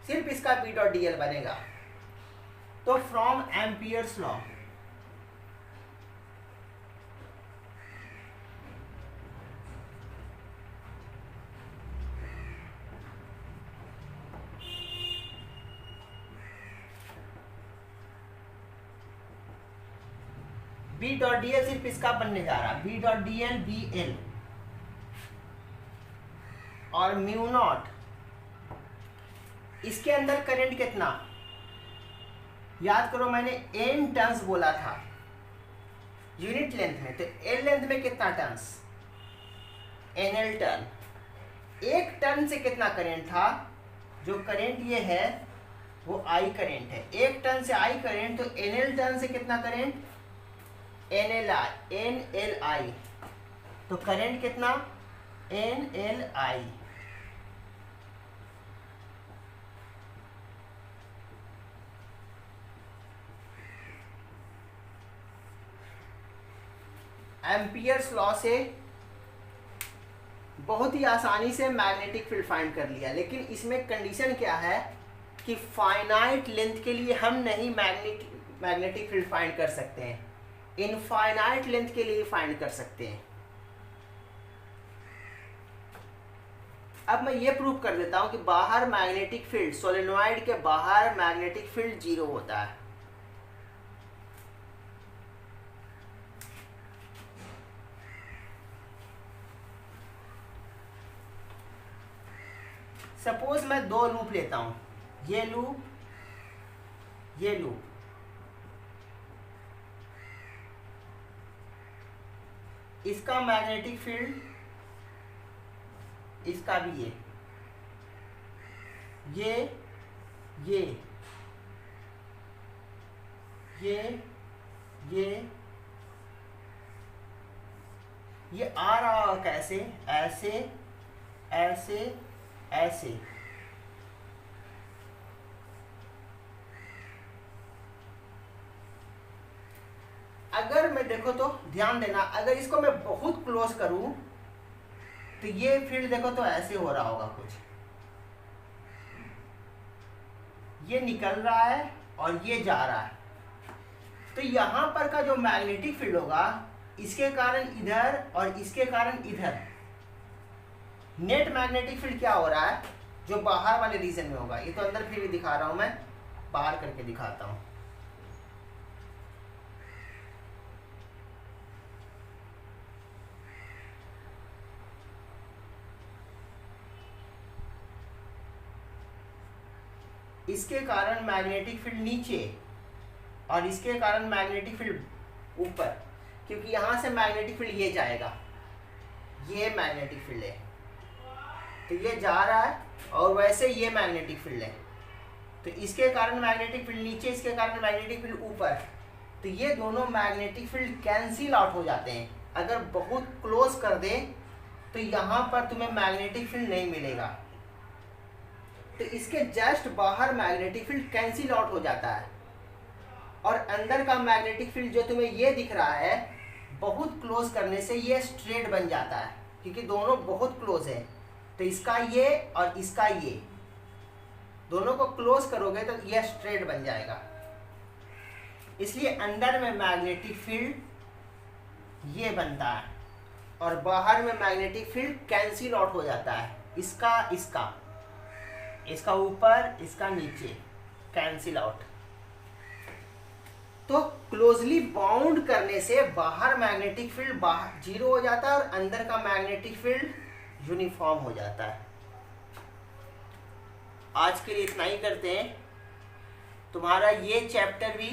सिर्फ इसका बीट और डीएल बनेगा। तो from Ampere's law B dot DL सिर्फ इसका बनने जा रहा है, B dot DL B L, और म्यू नॉट, इसके अंदर करंट कितना, याद करो मैंने एन टर्न्स बोला था यूनिट लेंथ में, तो एल लेंथ में कितना टर्न्स, एनएल टर्न। एक टर्न से कितना करंट था, जो करंट ये है वो आई करंट है, एक टर्न से आई करंट, तो एनएल टर्न से कितना करंट, एन एल आई, तो करंट कितना, N L I. Ampere's law से बहुत ही आसानी से मैग्नेटिक फील्ड फाइंड कर लिया, लेकिन इसमें कंडीशन क्या है कि फाइनाइट लेंथ के लिए हम नहीं मैग्नेटिक फील्ड फाइंड कर सकते हैं, इनफाइनाइट लेंथ के लिए फाइंड कर सकते हैं। अब मैं ये प्रूव कर देता हूं कि बाहर मैग्नेटिक फील्ड, सोलेनॉइड के बाहर मैग्नेटिक फील्ड 0 होता है। सपोज मैं 2 लूप लेता हूं, ये लूप, ये लूप। इसका मैग्नेटिक फील्ड, इसका भी ये ये आ रहा है कैसे, ऐसे ऐसे ऐसे। अगर मैं देखो तो ध्यान देना, अगर इसको मैं बहुत क्लोज करूं तो ये फील्ड देखो तो ऐसे हो रहा होगा कुछ, ये निकल रहा है और ये जा रहा है। तो यहां पर का जो मैग्नेटिक फील्ड होगा, इसके कारण इधर और इसके कारण इधर, नेट मैग्नेटिक फील्ड क्या हो रहा है, जो बाहर वाले रीजन में होगा। ये तो अंदर फिर भी दिखा रहा हूं, मैं बाहर करके दिखाता हूं। इसके कारण मैग्नेटिक फील्ड नीचे और इसके कारण मैग्नेटिक फील्ड ऊपर, क्योंकि यहां से मैग्नेटिक फील्ड ये जाएगा, ये मैग्नेटिक फील्ड है तो ये जा रहा है, और वैसे ये मैग्नेटिक फील्ड है तो इसके कारण मैग्नेटिक फील्ड नीचे, इसके कारण मैग्नेटिक फील्ड ऊपर। तो ये दोनों मैग्नेटिक फील्ड कैंसिल आउट हो जाते हैं। अगर बहुत क्लोज कर दे तो यहाँ पर तुम्हें मैग्नेटिक फील्ड नहीं मिलेगा, तो इसके जस्ट बाहर मैग्नेटिक फील्ड कैंसिल आउट हो जाता है, और अंदर का मैग्नेटिक फील्ड जो तुम्हें ये दिख रहा है, बहुत क्लोज करने से ये स्ट्रेट बन जाता है, क्योंकि दोनों बहुत क्लोज है। तो इसका ये और इसका ये, दोनों को क्लोज करोगे तो ये स्ट्रेट बन जाएगा। इसलिए अंदर में मैग्नेटिक फील्ड ये बनता है और बाहर में मैग्नेटिक फील्ड कैंसिल आउट हो जाता है। इसका इसका इसका ऊपर, इसका नीचे, कैंसिल आउट। तो क्लोजली बाउंड करने से बाहर मैग्नेटिक फील्ड बाहर 0 हो जाता है और अंदर का मैग्नेटिक फील्ड यूनिफॉर्म हो जाता है। आज के लिए इतना ही करते हैं। तुम्हारा ये चैप्टर भी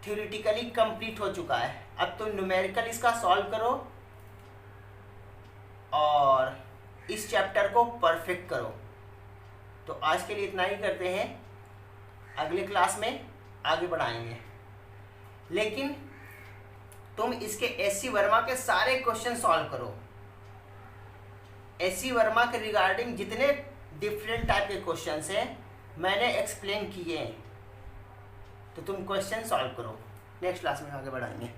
थ्योरेटिकली कंप्लीट हो चुका है। अब तुम न्यूमेरिकल इसका सॉल्व करो और इस चैप्टर को परफेक्ट करो। तो आज के लिए इतना ही करते हैं, अगले क्लास में आगे बढ़ाएंगे। लेकिन तुम इसके एस सी वर्मा के सारे क्वेश्चन सॉल्व करो। एस सी वर्मा के रिगार्डिंग जितने डिफरेंट टाइप के क्वेश्चंस हैं मैंने एक्सप्लेन किए हैं, तो तुम क्वेश्चन सॉल्व करो। नेक्स्ट क्लास में आगे बढ़ाएंगे।